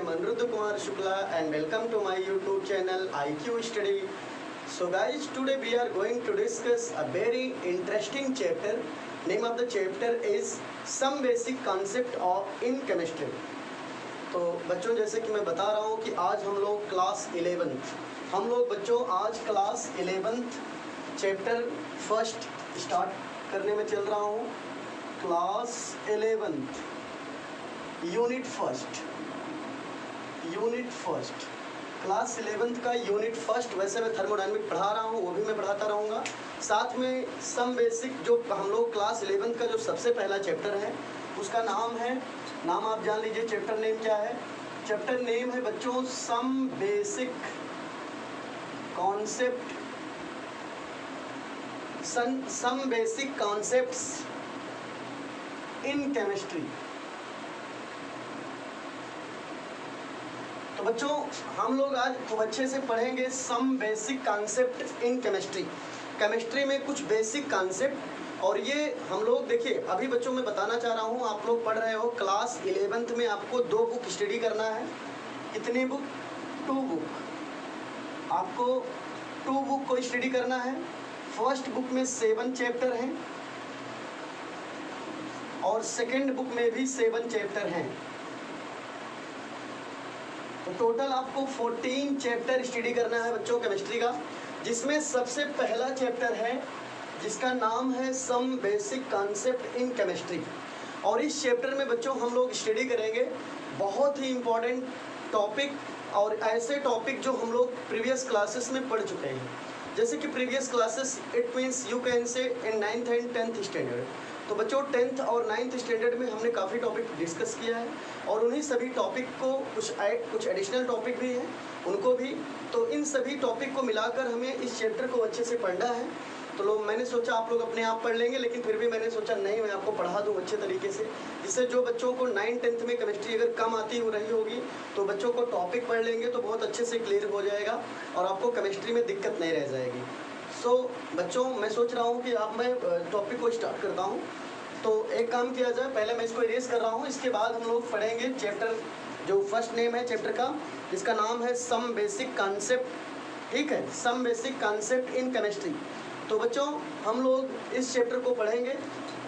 am Aniruddha Kumar Shukla and welcome to my YouTube channel IQ Study. So guys, today we are going to discuss a very interesting chapter. Name of the chapter is Some Basic Concept of in Chemistry. तो बच्चों जैसे कि मैं बता रहा हूँ कि आज हम लोग क्लास 11th आज class 11th chapter first start करने में चल रहा हूँ। Class 11th unit first class 11th का यूनिट फर्स्ट। वैसे मैं थर्मोडायनेमिक पढ़ा रहा हूँ, वो भी मैं पढ़ाता रहूँगा। साथ में सम बेसिक जो हम लोग क्लास 11th का जो सबसे पहला चैप्टर है उसका नाम आप जान लीजिए। चैप्टर नेम क्या है? चैप्टर नेम है बच्चों some basic concept, some basic concepts in chemistry. तो बच्चों हम लोग आज खूब अच्छे से पढ़ेंगे some basic concept in chemistry. Chemistry में कुछ बेसिक कॉन्सेप्ट, और ये हम लोग देखिए अभी बच्चों मैं बताना चाह रहा हूँ, आप लोग पढ़ रहे हो क्लास 11th में आपको 2 बुक स्टडी करना है। कितनी बुक? 2 बुक। आपको 2 बुक को स्टडी करना है। फर्स्ट बुक में 7 चैप्टर हैं और सेकंड बुक में भी 7 चैप्टर हैं। तो टोटल आपको 14 चैप्टर स्टडी करना है बच्चों केमिस्ट्री का, जिसमें सबसे पहला चैप्टर है जिसका नाम है some basic concept in chemistry. और इस चैप्टर में बच्चों हम लोग स्टडी करेंगे बहुत ही इम्पोर्टेंट टॉपिक, और ऐसे टॉपिक जो हम लोग प्रीवियस क्लासेस में पढ़ चुके हैं। जैसे कि previous classes it means you can से इन 9th एंड 10th स्टैंडर्ड। तो बच्चों 10th और 9th स्टैंडर्ड में हमने काफ़ी टॉपिक डिस्कस किया है, और उन्हीं सभी टॉपिक को कुछ एडिशनल टॉपिक भी हैं उनको भी। तो इन सभी टॉपिक को मिलाकर हमें इस चैप्टर को अच्छे से पढ़ना है। तो मैंने सोचा आप लोग अपने आप पढ़ लेंगे, लेकिन फिर भी मैंने सोचा नहीं, मैं आपको पढ़ा दूं अच्छे तरीके से, जिससे जो बच्चों को 9th 10th में केमिस्ट्री अगर कम आती हो रही होगी तो बच्चों को टॉपिक पढ़ लेंगे तो बहुत अच्छे से क्लियर हो जाएगा और आपको केमिस्ट्री में दिक्कत नहीं रह जाएगी। सो बच्चों मैं सोच रहा हूँ कि अब मैं टॉपिक को स्टार्ट करता हूँ। तो एक काम किया जाए, पहले मैं इसको इरेज कर रहा हूँ, इसके बाद हम लोग पढ़ेंगे चैप्टर जो फर्स्ट नेम है चैप्टर का, जिसका नाम है सम बेसिक कॉन्सेप्ट। ठीक है, some basic concept in chemistry. तो बच्चों हम लोग इस चैप्टर को पढ़ेंगे,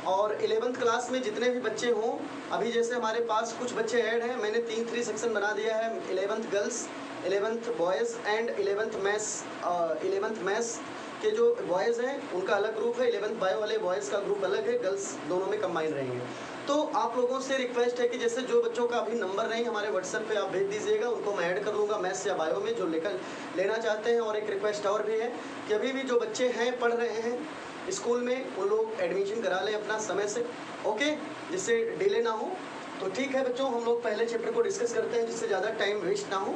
और 11th क्लास में जितने भी बच्चे हों, अभी जैसे हमारे पास कुछ बच्चे ऐड हैं, मैंने 3 सेक्शन बना दिया है। 11th girls, 11th boys and 11th maths के जो बॉयज़ हैं उनका अलग ग्रुप है, 11th बायो वाले बॉयज़ का ग्रुप अलग है, गर्ल्स दोनों में कंबाइन रहेंगे। तो आप लोगों से रिक्वेस्ट है कि जैसे जो बच्चों का अभी नंबर नहीं हमारे व्हाट्सएप पे आप भेज दीजिएगा, उनको मैं ऐड कर लूँगा मैथ्स या बायो में जो लेना चाहते हैं। और एक रिक्वेस्ट और भी है कि अभी भी जो बच्चे हैं पढ़ रहे हैं स्कूल में, वो लोग एडमिशन करा लें अपना समय से, ओके, जिससे डिले ना हो। तो ठीक है बच्चों, हम लोग पहले चैप्टर को डिस्कस करते हैं जिससे ज़्यादा टाइम वेस्ट ना हो।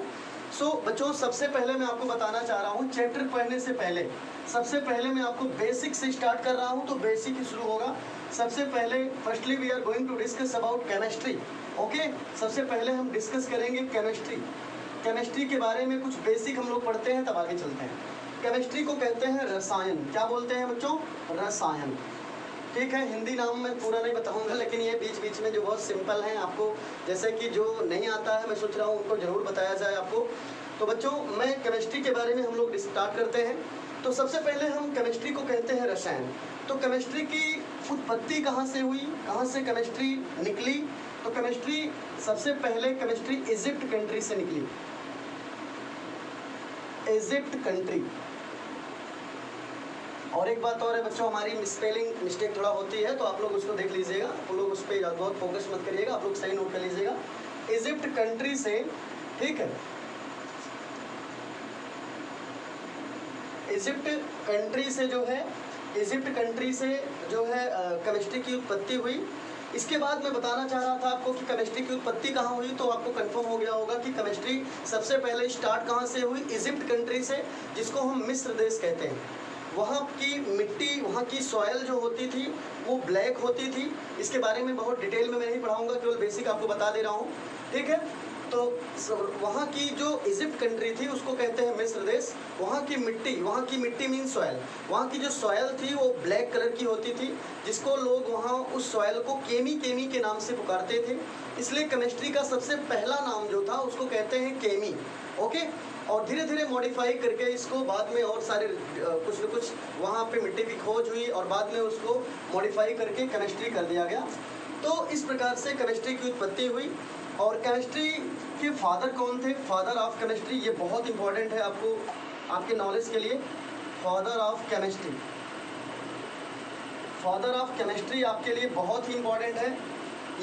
सो बच्चों सबसे पहले मैं आपको बताना चाह रहा हूँ, चैप्टर पढ़ने से पहले सबसे पहले मैं आपको बेसिक से स्टार्ट कर रहा हूँ। तो बेसिक ही शुरू होगा। सबसे पहले firstly we are going to discuss about chemistry. Okay, सबसे पहले हम डिस्कस करेंगे केमिस्ट्री के बारे में। कुछ बेसिक हम लोग पढ़ते हैं तब आगे चलते हैं। केमिस्ट्री को कहते हैं रसायन। क्या बोलते हैं बच्चों? रसायन। ठीक है, हिंदी नाम मैं पूरा नहीं बताऊंगा, लेकिन ये बीच बीच में जो बहुत सिंपल हैं, आपको जैसे कि जो नहीं आता है मैं सोच रहा हूँ उनको ज़रूर बताया जाए आपको। तो बच्चों मैं केमिस्ट्री के बारे में हम लोग स्टार्ट करते हैं। तो सबसे पहले हम केमिस्ट्री को कहते हैं रसायन। तो केमिस्ट्री की उत्पत्ति कहाँ से हुई, कहाँ से केमिस्ट्री निकली? तो केमिस्ट्री सबसे पहले केमिस्ट्री इजिप्ट कंट्री से निकली। Egypt country. और एक बात और है बच्चों, हमारी स्पेलिंग मिस्टेक थोड़ा होती है, तो आप लोग उसको देख लीजिएगा, आप लोग उस पर बहुत फोकस मत करिएगा, आप लोग सही नोट कर लीजिएगा। इजिप्ट कंट्री से, ठीक है, इजिप्ट कंट्री से जो है केमिस्ट्री की उत्पत्ति हुई। इसके बाद मैं बताना चाह रहा था आपको कि केमिस्ट्री की उत्पत्ति कहाँ हुई, तो आपको कंफर्म हो गया होगा कि केमिस्ट्री सबसे पहले स्टार्ट कहाँ से हुई? इजिप्ट कंट्री से, जिसको हम मिस्र देश कहते हैं। वहाँ की मिट्टी, वहाँ की सॉयल जो होती थी वो ब्लैक होती थी। इसके बारे में बहुत डिटेल में मैं नहीं पढ़ाऊँगा, केवल बेसिक आपको बता दे रहा हूँ। ठीक है, तो वहाँ की जो इजिप्ट कंट्री थी उसको कहते हैं मिस्र देश। वहाँ की मिट्टी मीन सॉयल, वहाँ की जो सॉयल थी वो ब्लैक कलर की होती थी, जिसको लोग वहाँ उस सॉयल को केमी के नाम से पुकारते थे। इसलिए केमिस्ट्री का सबसे पहला नाम जो था उसको कहते हैं केमी। ओके, और धीरे धीरे मॉडिफाई करके इसको बाद में और सारे कुछ न कुछ वहाँ पे मिट्टी की खोज हुई और बाद में उसको मॉडिफाई करके केमिस्ट्री कर दिया गया। तो इस प्रकार से केमिस्ट्री की उत्पत्ति हुई। और केमिस्ट्री के फादर कौन थे? फादर ऑफ केमिस्ट्री, ये बहुत इंपॉर्टेंट है आपको, आपके नॉलेज के लिए। Father of chemistry, father of chemistry आपके लिए बहुत ही इंपॉर्टेंट है,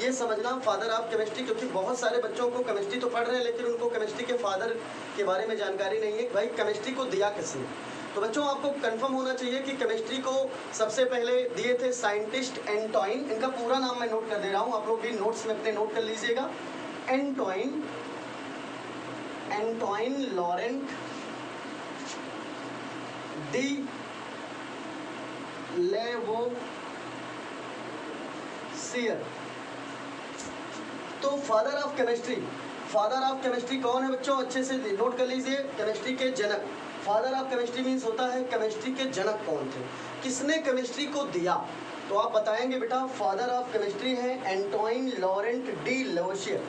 ये समझना फादर ऑफ केमिस्ट्री, क्योंकि बहुत सारे बच्चों को केमिस्ट्री तो पढ़ रहे हैं लेकिन उनको केमिस्ट्री के फादर के बारे में जानकारी नहीं है कि भाई केमिस्ट्री को दिया किसने। तो बच्चों आपको कंफर्म होना चाहिए कि केमिस्ट्री को सबसे पहले दिए थे साइंटिस्ट एंटोइन। इनका पूरा नाम मैं नोट कर दे रहा हूँ, आप लोग भी नोट्स में अपने नोट कर लीजिएगा। Antoine Laurent D Lavoisier. तो फादर ऑफ केमिस्ट्री कौन है बच्चों? अच्छे से नोट कर लीजिए, केमिस्ट्री के जनक। फादर ऑफ केमिस्ट्री मीन्स होता है केमिस्ट्री के जनक कौन थे, किसने केमिस्ट्री को दिया। तो आप बताएंगे बेटा फादर ऑफ केमिस्ट्री है एंटोइन लॉरेंट डी लेवोसियर।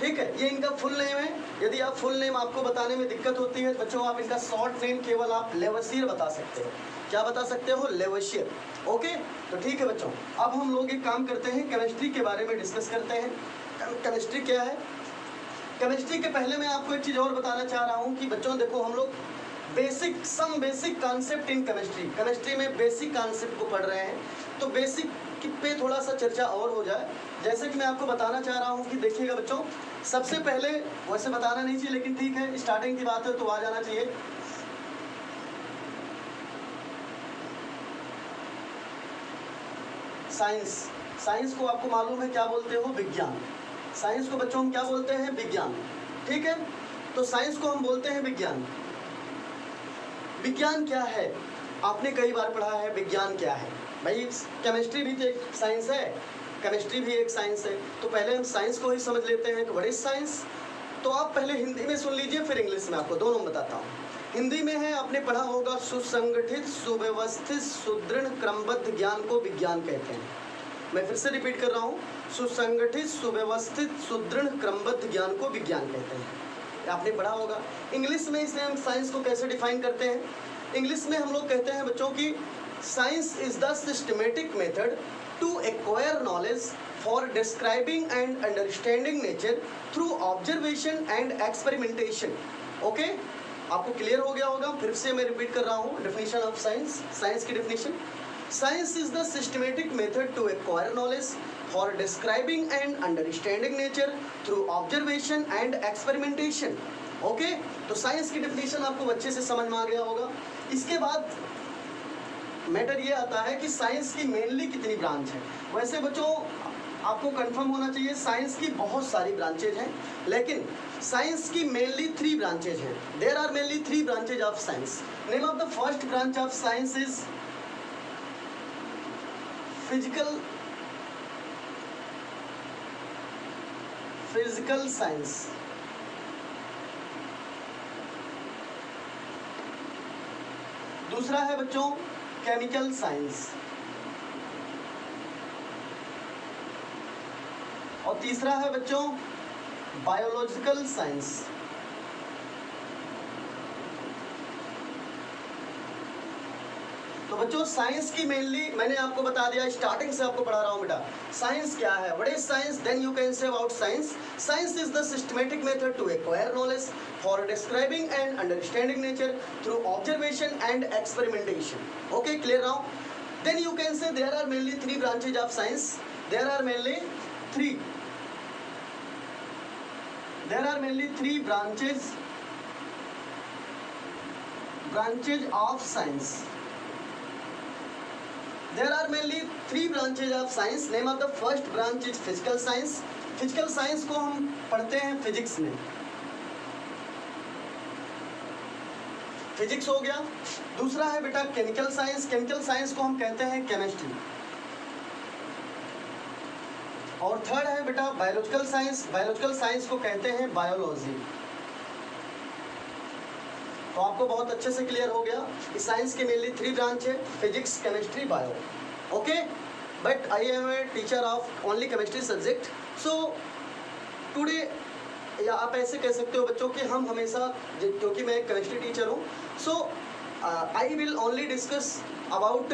ठीक है, ये इनका फुल नेम है। यदि आप फुल नेम आपको बताने में दिक्कत होती है बच्चों, आप इनका शॉर्ट नेम केवल आप लेवोसियर बता सकते हो। क्या बता सकते हो? लेवोसियर। ओके, तो ठीक है बच्चों, अब हम लोग एक काम करते हैं, केमिस्ट्री के बारे में डिस्कस करते हैं। केमिस्ट्री क्या है? केमिस्ट्री के पहले मैं आपको एक चीज़ और बताना चाह रहा हूँ कि बच्चों देखो, हम लोग बेसिक कॉन्सेप्ट इन केमिस्ट्री में बेसिक कॉन्सेप्ट को पढ़ रहे हैं, तो बेसिक पे थोड़ा सा चर्चा और हो जाए। जैसे कि मैं आपको बताना चाह रहा हूँ कि देखिएगा बच्चों, सबसे पहले वैसे बताना नहीं चाहिए लेकिन ठीक है, स्टार्टिंग की बात है तो आ जाना चाहिए। साइंस को आपको मालूम है क्या बोलते हो? विज्ञान। साइंस को बच्चों हम क्या बोलते हैं? विज्ञान। ठीक है, तो साइंस को हम बोलते हैं विज्ञान। विज्ञान क्या है? आपने कई बार पढ़ा है विज्ञान क्या है। भाई केमिस्ट्री भी तो एक साइंस है, केमिस्ट्री भी एक साइंस है, तो पहले हम साइंस को ही समझ लेते हैं कि व्हाट इज साइंस। तो आप पहले हिंदी में सुन लीजिए, फिर इंग्लिश में आपको दोनों बताता हूँ। हिंदी में है, आपने पढ़ा होगा, सुसंगठित, सुव्यवस्थित, सुदृढ़, क्रमबद्ध ज्ञान को विज्ञान कहते हैं। मैं फिर से रिपीट कर रहा हूँ, सुसंगठित, सुव्यवस्थित, सुदृढ़, क्रमबद्ध ज्ञान को विज्ञान कहते हैं, आपने पढ़ा होगा। इंग्लिश में इसे हम साइंस को कैसे डिफाइन करते हैं? इंग्लिश में हम लोग कहते हैं बच्चों की science is the systematic method to acquire knowledge for describing and understanding nature through observation and experimentation. Okay, आपको क्लियर हो गया होगा। फिर से मैं रिपीट कर रहा हूँ डेफिनेशन ऑफ साइंस। साइंस की definition, science is the systematic method to acquire knowledge for describing and understanding nature through observation and experimentation. Okay, तो साइंस की डेफिनेशन आपको अच्छे से समझ में आ गया होगा। इसके बाद मैटर ये आता है कि साइंस की मेनली कितनी ब्रांच है। वैसे बच्चों आपको कंफर्म होना चाहिए, साइंस की बहुत सारी ब्रांचेज हैं, लेकिन साइंस की मेनली 3 ब्रांचेज हैं। There are mainly 3 branches of science. Name of the first branch of science is physical science. दूसरा है बच्चों केमिकल साइंस, और तीसरा है बच्चों बायोलॉजिकल साइंस। तो बच्चों साइंस की मेनली मैंने आपको बता दिया, स्टार्टिंग से आपको पढ़ा रहा हूँ बेटा। साइंस क्या है? What is science? Then you can say about science, science is the systematic method to acquire knowledge for describing and understanding nature through observation and experimentation. Okay, clear now? Then you can say there are mainly 3 branches of science. There are mainly 3 branches of science. There are mainly 3 branches of science. Name of the first branch is physical science. Physical science को हम पढ़ते हैं physics में, physics हो गया। दूसरा है बेटा केमिकल साइंस। केमिकल साइंस को हम कहते हैं केमिस्ट्री। और थर्ड है बेटा बायोलॉजिकल साइंस। बायोलॉजिकल साइंस को कहते हैं बायोलॉजी। तो आपको बहुत अच्छे से क्लियर हो गया कि साइंस के मेनली 3 ब्रांच है, physics, chemistry, bio. Okay, but I am a teacher of only chemistry subject. So today, या आप ऐसे कह सकते हो बच्चों कि हम हमेशा, क्योंकि मैं एक केमिस्ट्री टीचर हूँ, सो I will only discuss about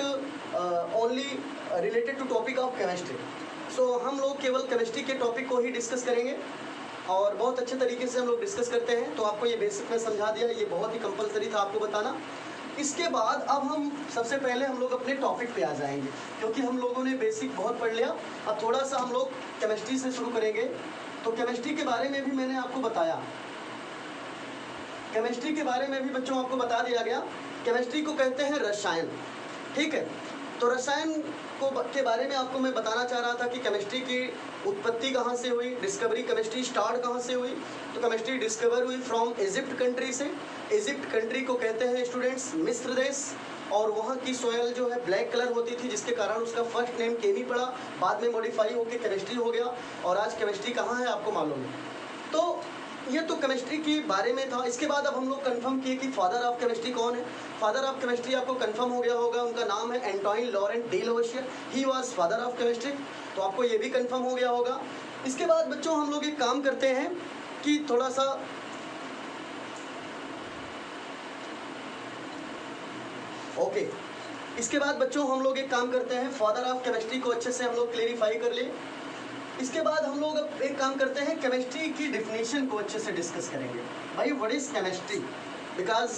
only related to topic of chemistry. सो हम लोग केवल केमिस्ट्री के टॉपिक को ही डिस्कस करेंगे और बहुत अच्छे तरीके से हम लोग डिस्कस करते हैं। तो आपको ये बेसिक में समझा दिया, ये बहुत ही कंपलसरी था आपको बताना। इसके बाद अब हम सबसे पहले हम लोग अपने टॉपिक पे आ जाएंगे, क्योंकि हम लोगों ने बेसिक बहुत पढ़ लिया। अब थोड़ा सा हम लोग केमिस्ट्री से शुरू करेंगे। तो केमिस्ट्री के बारे में भी मैंने आपको बताया, केमिस्ट्री के बारे में भी बच्चों आपको बता दिया गया। केमिस्ट्री को कहते हैं रसायन, ठीक है। तो रसायन के बारे में आपको मैं बताना चाह रहा था कि केमिस्ट्री की उत्पत्ति कहाँ से हुई, डिस्कवरी, केमिस्ट्री स्टार्ट कहाँ से हुई। तो केमिस्ट्री डिस्कवर हुई फ्रॉम इजिप्ट कंट्री से। इजिप्ट कंट्री को कहते हैं स्टूडेंट्स मिस्र देश, और वहाँ की सॉयल जो है ब्लैक कलर होती थी, जिसके कारण उसका फर्स्ट नेम केमी पड़ा, बाद में मॉडिफाई होकर केमिस्ट्री हो गया, और आज केमिस्ट्री कहाँ है आपको मालूम है। तो ये तो केमिस्ट्री के बारे में था। इसके बाद अब हम लोग कंफर्म किए कि फादर ऑफ केमिस्ट्री कौन है। फादर ऑफ केमिस्ट्री आपको कंफर्म हो गया होगा, उनका नाम है Antoine Laurent D लवोसियर, he was father of chemistry. तो आपको ये भी कंफर्म हो गया होगा। इसके बाद बच्चों हम लोग एक काम करते हैं कि थोड़ा सा ओके, इसके बाद बच्चों हम लोग एक काम करते हैं, फादर ऑफ केमिस्ट्री को अच्छे से हम लोग क्लेरिफाई कर ले। इसके बाद हम लोग अब एक काम करते हैं, केमिस्ट्री की डेफिनेशन को अच्छे से डिस्कस करेंगे। भाई व्हाट इज केमिस्ट्री, बिकॉज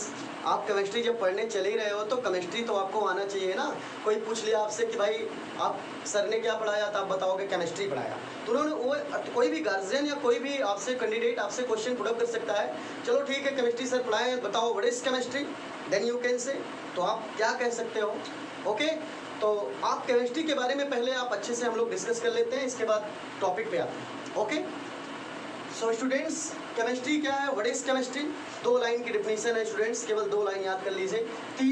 आप केमिस्ट्री जब पढ़ने चले ही रहे हो तो केमिस्ट्री तो आपको आना चाहिए ना। कोई पूछ लिया आपसे कि भाई आप सर ने क्या पढ़ाया, तो आप बताओगे केमिस्ट्री पढ़ाया। तो उन्होंने वो, कोई भी गार्जियन या कोई भी आपसे कैंडिडेट आपसे क्वेश्चन पुट अप कर सकता है, चलो ठीक है केमिस्ट्री सर पढ़ाए, बताओ what is chemistry, then you can say. तो आप क्या कह सकते हो, ओके। तो आप केमिस्ट्री के बारे में पहले आप अच्छे से हम लोग डिस्कस कर लेते हैं, इसके बाद टॉपिक पे आते हैं, ओके। सो स्टूडेंट्स, केमिस्ट्री क्या है, व्हाट इज केमिस्ट्री। 2 लाइन की डेफिनेशन है स्टूडेंट्स, केवल 2 लाइन याद कर लीजिए।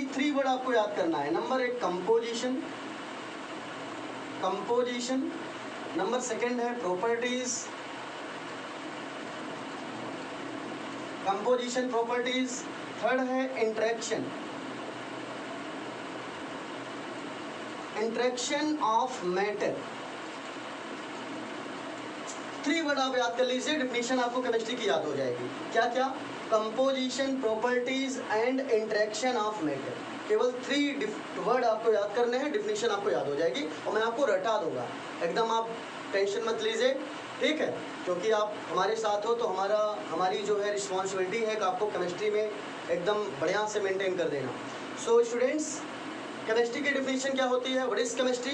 3 वर्ड आपको याद करना है। Number 1 composition, composition. नंबर 2 है प्रॉपर्टीज, कंपोजिशन प्रॉपर्टीज। 3 है interaction, interaction of matter. 3 word आप याद कर लीजिए, डेफिनेशन आपको केमिस्ट्री की याद हो जाएगी। क्या क्या, composition, properties and interaction of matter. केवल 3 वर्ड आपको याद करने हैं, डेफिनेशन आपको याद हो जाएगी और मैं आपको रटा दूंगा, एकदम आप टेंशन मत लीजिए, ठीक है। क्योंकि आप हमारे साथ हो तो हमारी जो है रिस्पॉन्सिबिलिटी है कि आपको केमिस्ट्री में एकदम बढ़िया से मेंटेन कर देना। सो स्टूडेंट्स, केमिस्ट्री की डेफिनेशन क्या होती है, what is chemistry,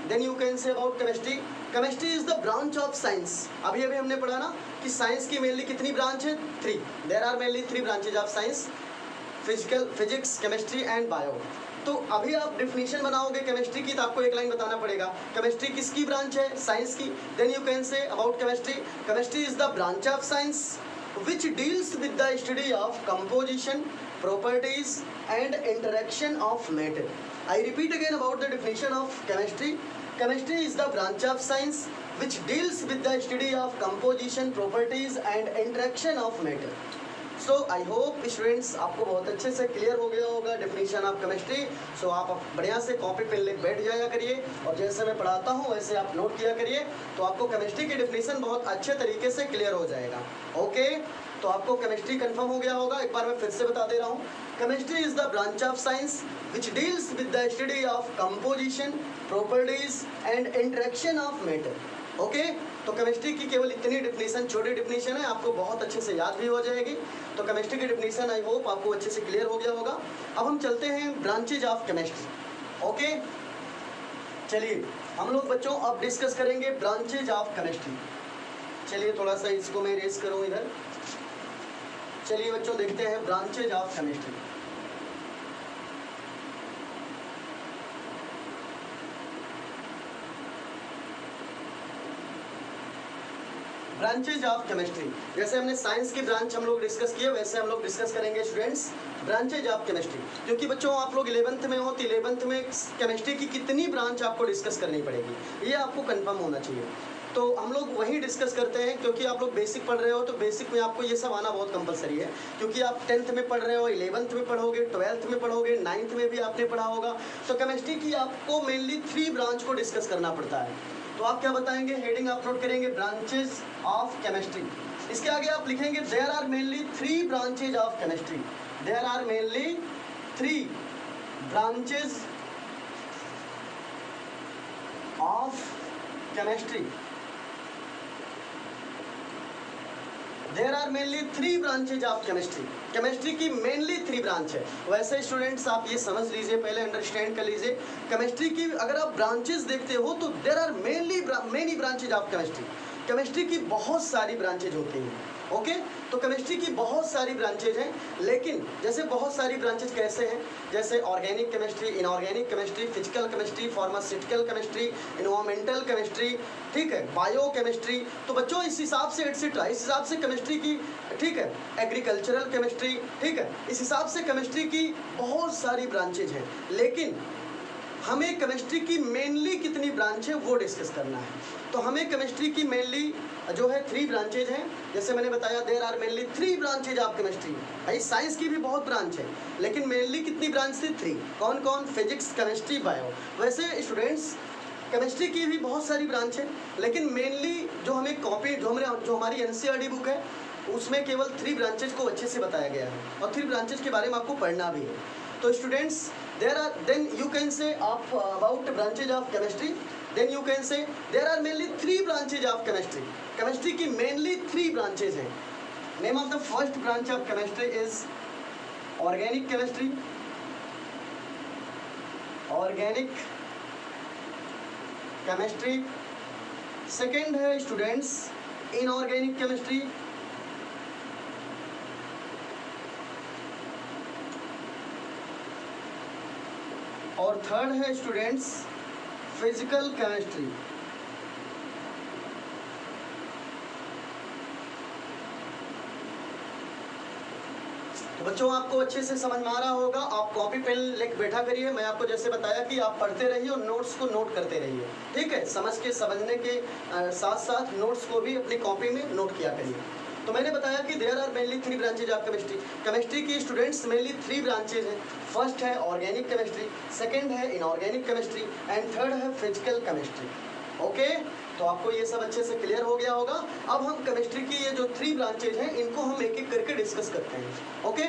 then you can say about chemistry. Chemistry is the branch of science. अभी हमने पढ़ा ना कि साइंस की मेनली कितनी ब्रांच है, 3। There are mainly 3 branches of science, physics, chemistry and bio. तो अभी आप डेफिनेशन बनाओगे केमिस्ट्री की तो आपको एक लाइन बताना पड़ेगा, केमिस्ट्री किसकी ब्रांच है, साइंस की। Then you can say about chemistry, chemistry is the branch of science which deals with the study of composition, properties and interaction of matter. I repeat again about the definition of chemistry. Chemistry is the branch of science which deals with the study of composition, properties and interaction of matter. So I hope students आपको बहुत अच्छे से clear हो गया होगा definition of chemistry. सो आप बढ़िया से कॉपी पे ले बैठ जाया करिए और जैसे मैं पढ़ाता हूँ वैसे आप नोट किया करिए, तो आपको केमिस्ट्री की डेफिनेशन बहुत अच्छे तरीके से क्लियर हो जाएगा, ओके। तो आपको केमिस्ट्री कंफर्म हो गया होगा, एक बार मैं फिर से बता दे रहा हूँ। Chemistry is the branch of science which deals with the study of composition, properties and interaction of matter, okay. तो केमिस्ट्री की केवल इतनी डेफिनेशन, छोटी डेफिनेशन है, आपको बहुत अच्छे से याद भी हो जाएगी। तो केमिस्ट्री की डेफिनेशन आई होप आपको अच्छे से क्लियर हो गया होगा। अब हम चलते हैं ब्रांचेज ऑफ केमिस्ट्री, ओके। चलिए हम लोग बच्चों अब डिस्कस करेंगे ब्रांचेज ऑफ केमिस्ट्री। चलिए थोड़ा सा इसको मैं रेस करूँ इधर। चलिए बच्चों देखते हैं branches of chemistry. Branches of chemistry, जैसे हमने साइंस की ब्रांच हम लोग डिस्कस किए वैसे हम लोग डिस्कस करेंगे स्टूडेंट्स ब्रांचेज ऑफ केमिस्ट्री। क्योंकि बच्चों आप लोग 11th में हो तो 11th में केमिस्ट्री की कितनी ब्रांच आपको डिस्कस करनी पड़ेगी, ये आपको कंफर्म होना चाहिए। तो हम लोग वही डिस्कस करते हैं, क्योंकि आप लोग बेसिक पढ़ रहे हो तो बेसिक में आपको ये सब आना बहुत कंपलसरी है, क्योंकि आप 10th में पढ़ रहे हो, 11th में पढ़ोगे, 12th में पढ़ोगे, 9th में भी आपने पढ़ा होगा। तो केमिस्ट्री की आपको मेनली 3 ब्रांच को डिस्कस करना पड़ता है। तो आप क्या बताएंगे, हेडिंग आप नोट करेंगे ब्रांचेज ऑफ केमिस्ट्री। इसके आगे आप लिखेंगे there are mainly 3 branches of chemistry. There are mainly 3 branches of chemistry. There are mainly 3 branches of chemistry. Chemistry की मेनली 3 ब्रांच है। वैसे स्टूडेंट्स आप ये समझ लीजिए, पहले अंडरस्टैंड कर लीजिए, केमिस्ट्री की अगर आप ब्रांचेज देखते हो तो there are many branches of chemistry. Chemistry की बहुत सारी ब्रांचेज होती हैं। ओके, तो केमिस्ट्री की बहुत सारी ब्रांचेज हैं, लेकिन जैसे बहुत सारी ब्रांचेज कैसे हैं, जैसे organic chemistry, inorganic chemistry, physical chemistry, pharmaceutical chemistry, environmental chemistry, ठीक है, बायो केमिस्ट्री। तो बच्चों इस हिसाब से एटसेट्रा, इस हिसाब से केमिस्ट्री की, ठीक है, एग्रीकल्चरल केमिस्ट्री, ठीक है, इस हिसाब से केमिस्ट्री की बहुत सारी ब्रांचेज हैं। लेकिन हमें केमिस्ट्री की मेनली कितनी ब्रांच है वो डिस्कस करना है। तो हमें केमिस्ट्री की मेनली जो है 3 ब्रांचेज हैं। जैसे मैंने बताया there are mainly 3 branches of chemistry. भाई साइंस की भी बहुत ब्रांच है, लेकिन मेनली कितनी ब्रांच थी, 3। कौन कौन, फिजिक्स, केमिस्ट्री, बायो। वैसे स्टूडेंट्स केमिस्ट्री की भी बहुत सारी ब्रांच है, लेकिन मेनली जो हमें कॉपी, जो हमारी NCERT बुक है उसमें केवल 3 ब्रांचेज को अच्छे से बताया गया है, और 3 ब्रांचेज के बारे में आपको पढ़ना भी है। तो students then you can say about branches of chemistry, then you can say there are mainly 3 branches of chemistry. Chemistry की mainly 3 branches हैं. Name of the first branch of chemistry is organic chemistry. Organic chemistry. Second है students inorganic chemistry. और third है students physical chemistry. तो बच्चों आपको अच्छे से समझ में आ रहा होगा, आप कॉपी पेन लेके बैठा करिए। मैं आपको जैसे बताया कि आप पढ़ते रहिए और नोट्स को नोट करते रहिए, ठीक है, समझने के साथ साथ नोट्स को भी अपनी कॉपी में नोट किया करिए। तो मैंने बताया कि there are mainly 3 branches of chemistry. Chemistry की स्टूडेंट्स मेनली 3 ब्रांचेज हैं। फर्स्ट है ऑर्गेनिक केमिस्ट्री, सेकंड है इनऑर्गेनिक केमिस्ट्री, एंड थर्ड है फिजिकल केमिस्ट्री। ओके, तो आपको ये सब अच्छे से क्लियर हो गया होगा। अब हम केमिस्ट्री की ये जो 3 ब्रांचेज हैं इनको हम एक एक करके डिस्कस करते हैं। ओके,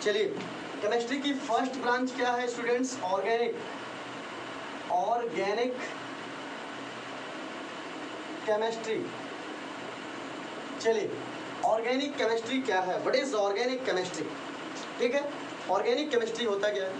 चलिए, केमिस्ट्री की फर्स्ट ब्रांच क्या है स्टूडेंट्स, ऑर्गेनिक केमिस्ट्री। चलिए, ऑर्गेनिक केमिस्ट्री क्या है, व्हाट इज ऑर्गेनिक केमिस्ट्री, ठीक है। ऑर्गेनिक केमिस्ट्री होता क्या है,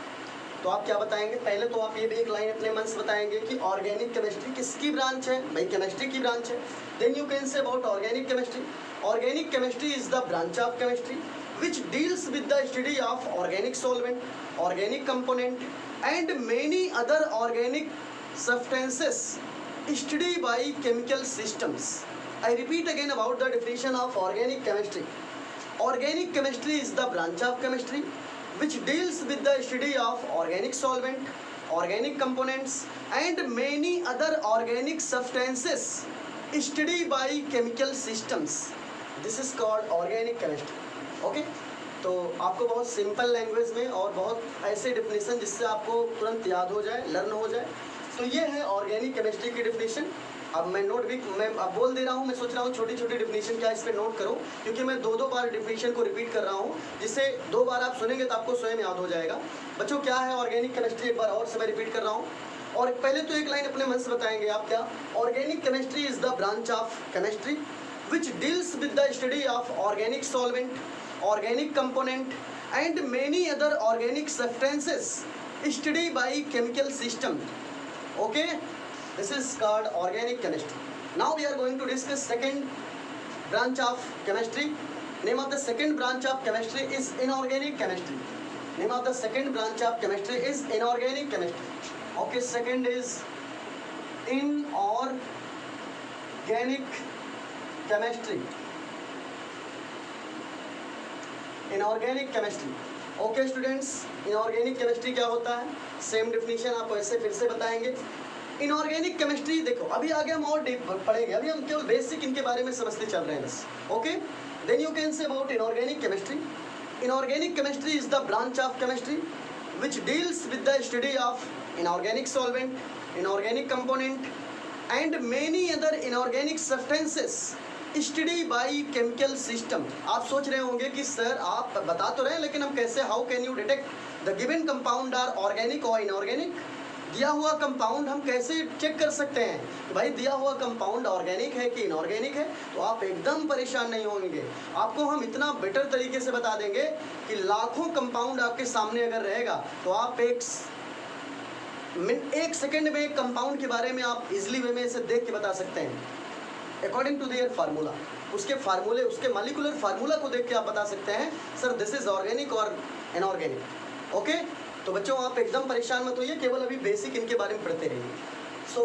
तो आप क्या बताएंगे, पहले तो आप ये भी एक लाइन अपने मन से बताएंगे कि ऑर्गेनिक केमिस्ट्री किसकी ब्रांच है, भाई केमिस्ट्री की ब्रांच है। Then you can say about organic chemistry, organic chemistry is the branch of chemistry which deals with the study of organic solvent, organic component and many other organic substances studied by chemical systems. I repeat again about the definition of organic chemistry. Organic chemistry is the branch of chemistry which deals with the study of organic solvent, organic components and many other organic substances studied by chemical systems. This is called organic chemistry. Okay, तो आपको बहुत simple language में और बहुत ऐसे definition जिससे आपको तुरंत याद हो जाए, लर्न हो जाए। तो ये है ऑर्गेनिक केमिस्ट्री की डिफिनीशन। अब मैं अब बोल दे रहा हूँ, मैं सोच रहा हूँ छोटी छोटी डिफिनीशन क्या इस पर नोट करूँ, क्योंकि मैं 2 बार डिफिनीशन को रिपीट कर रहा हूँ, जिससे 2 बार आप सुनेंगे तो आपको स्वयं याद हो जाएगा। बच्चों क्या है ऑर्गेनिक केमिस्ट्री, एक बार और से मैं रिपीट कर रहा हूँ। और पहले तो एक लाइन अपने मन से बताएंगे आप, क्या, organic chemistry is the branch of chemistry which deals with the study of organic solvent, organic component and many other organic substances studied by chemical system. Okay, this is called organic chemistry. Now we are going to discuss second branch of chemistry. Name of the second branch of chemistry is inorganic chemistry. Name of the second branch of chemistry is inorganic chemistry. Okay, second is inorganic chemistry. Inorganic chemistry. Okay students, inorganic chemistry क्या होता है, same definition आपको ऐसे फिर से बताएंगे। Inorganic chemistry देखो अभी आगे हम और डीप पढ़ेंगे, अभी हम केवल बेसिक इनके बारे में समझते चल रहे हैं बस। Okay, then you can say about inorganic chemistry. Inorganic chemistry is the branch of chemistry which deals with the study of inorganic solvent, inorganic component and many other inorganic substances study by chemical system। आप सोच रहे होंगे कि sir आप बता तो रहे हैं लेकिन हम कैसे, how can you detect the given compound are organic और इनऑर्गेनिक। दिया हुआ कंपाउंड हम कैसे चेक कर सकते हैं कि भाई दिया हुआ कंपाउंड ऑर्गेनिक है कि इनऑर्गेनिक है। तो आप एकदम परेशान नहीं होंगे, आपको हम इतना बेटर तरीके से बता देंगे कि लाखों कंपाउंड आपके सामने अगर रहेगा तो आप एक सेकंड में एक कंपाउंड के बारे में आप इजिली वे में इसे देख के बता सकते हैं अकॉर्डिंग टू देयर फार्मूला। उसके फार्मूले, उसके मॉलिक्यूलर फार्मूला को देख के आप बता सकते हैं सर दिस इज ऑर्गेनिक और इनऑर्गेनिक। ओके, तो बच्चों आप एकदम परेशान मत होइए, केवल अभी बेसिक इनके बारे में पढ़ते रहिए। सो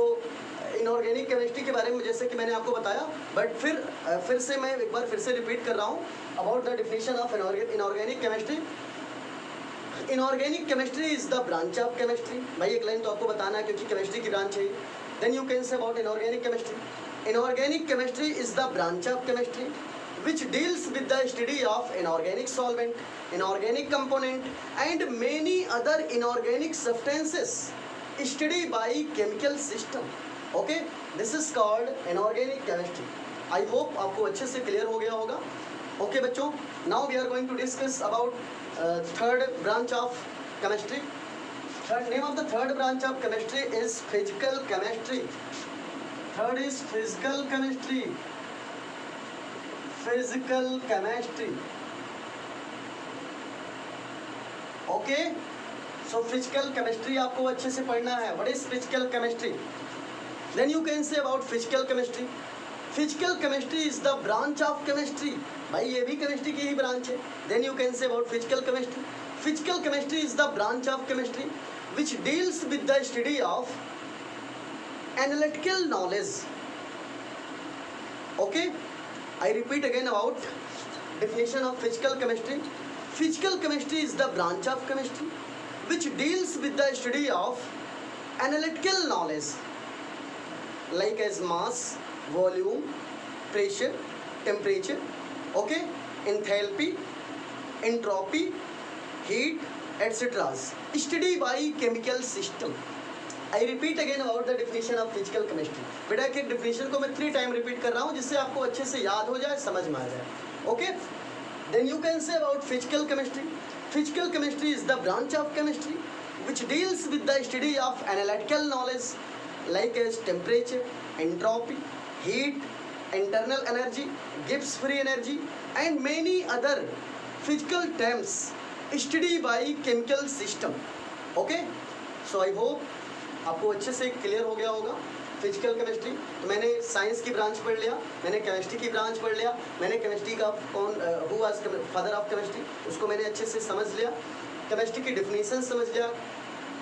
इनऑर्गेनिक केमिस्ट्री के बारे में जैसे कि मैंने आपको बताया, बट फिर से मैं एक बार फिर से रिपीट कर रहा हूँ about the definition of inorganic chemistry. Inorganic chemistry is the branch of chemistry. भाई एक लाइन तो आपको बताना है क्योंकि केमिस्ट्री की ब्रांच है। Then you can say about inorganic chemistry. Inorganic chemistry is the branch of chemistry which deals with the study of inorganic solvent, inorganic component and many other inorganic substances studied by chemical system। Okay, this is called inorganic chemistry। I hope आपको अच्छे से clear हो गया होगा। Okay बच्चों, now we are going to discuss about third branch of chemistry। Name of the third branch of chemistry is physical chemistry। Third is physical chemistry। Physical chemistry. Okay, so physical chemistry आपको अच्छे से पढ़ना है। What is physical chemistry? Then you can say about physical chemistry. Physical chemistry is the branch of chemistry. भाई ये भी chemistry की ही ब्रांच है। Then you can say about physical chemistry. Physical chemistry is the branch of chemistry which deals with the study of analytical knowledge. Okay, I repeat again about definition of physical chemistry. Physical chemistry is the branch of chemistry which deals with the study of analytical knowledge like as mass, volume, pressure, temperature, okay, enthalpy, entropy, heat, etc. Study by chemical system। I repeat again about the definition of physical chemistry. बेटा एक definition को मैं 3 time repeat कर रहा हूँ जिससे आपको अच्छे से याद हो जाए, समझ में आ जाए। Okay, then you can say about physical chemistry. Physical chemistry is the branch of chemistry which deals with the study of analytical knowledge like as temperature, entropy, heat, internal energy, Gibbs free energy and many other physical terms study by chemical system. Okay, so I hope आपको अच्छे से clear हो गया होगा physical chemistry. तो मैंने science की branch पढ़ लिया, मैंने केमिस्ट्री की ब्रांच पढ़ लिया, मैंने केमिस्ट्री का कौन who was father of chemistry उसको मैंने अच्छे से समझ लिया, केमिस्ट्री की डेफिनेशन समझ लिया।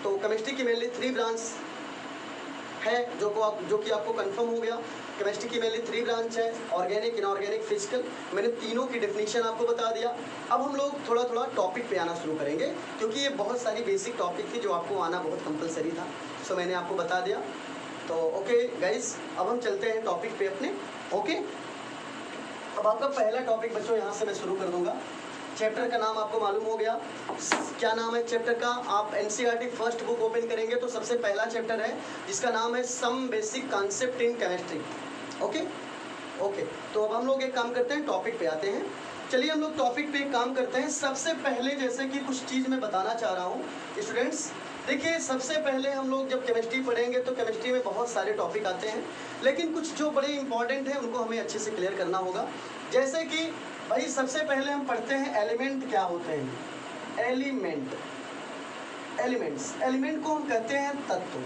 तो केमिस्ट्री की मेनली 3 ब्रांच है जो कि आपको कंफर्म हो गया। केमिस्ट्री की मेनली 3 ब्रांच है, ऑर्गेनिक, इनऑर्गेनिक, फिजिकल। मैंने तीनों की डेफिनेशन आपको बता दिया। अब हम लोग थोड़ा थोड़ा टॉपिक पे आना शुरू करेंगे क्योंकि ये बहुत सारी बेसिक टॉपिक थी जो आपको आना बहुत कंपलसरी था। सो मैंने आपको बता दिया। तो ओके गाइस, अब हम चलते हैं टॉपिक पे अपने। ओके, अब आपका पहला टॉपिक बच्चों यहाँ से मैं शुरू कर दूंगा। चैप्टर का नाम आपको मालूम हो गया, क्या नाम है चैप्टर का? आप एनसीईआरटी फर्स्ट बुक ओपन करेंगे तो सबसे पहला चैप्टर है जिसका नाम है some basic concept in chemistry. Okay okay, तो अब हम लोग एक काम करते हैं, टॉपिक पे आते हैं। चलिए हम लोग टॉपिक पे एक काम करते हैं। सबसे पहले जैसे कि कुछ चीज़ मैं बताना चाह रहा हूँ स्टूडेंट्स, देखिए सबसे पहले हम लोग जब केमिस्ट्री पढ़ेंगे तो केमिस्ट्री में बहुत सारे टॉपिक आते हैं, लेकिन कुछ जो बड़े इंपॉर्टेंट हैं उनको हमें अच्छे से क्लियर करना होगा। जैसे कि भाई सबसे पहले हम पढ़ते हैं एलिमेंट क्या होते हैं। एलिमेंट को हम कहते हैं तत्व।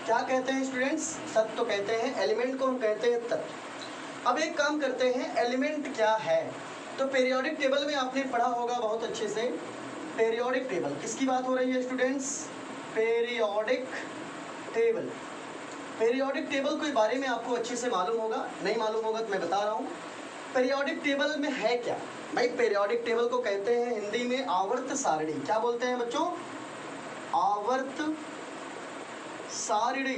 क्या कहते हैं स्टूडेंट्स? तत्व कहते हैं। एलिमेंट को हम कहते हैं तत्व। अब एक काम करते हैं, एलिमेंट क्या है? तो पीरियोडिक टेबल में आपने पढ़ा होगा बहुत अच्छे से। पीरियोडिक टेबल किसकी बात हो रही है students? Periodic table. Periodic table के बारे में आपको अच्छे से मालूम होगा, नहीं मालूम होगा तो मैं बता रहा हूँ। पीरियोडिक टेबल में है क्या भाई? पीरियोडिक टेबल को कहते हैं हिंदी में आवर्त सारणी। क्या बोलते हैं बच्चों? आवर्त सारणी।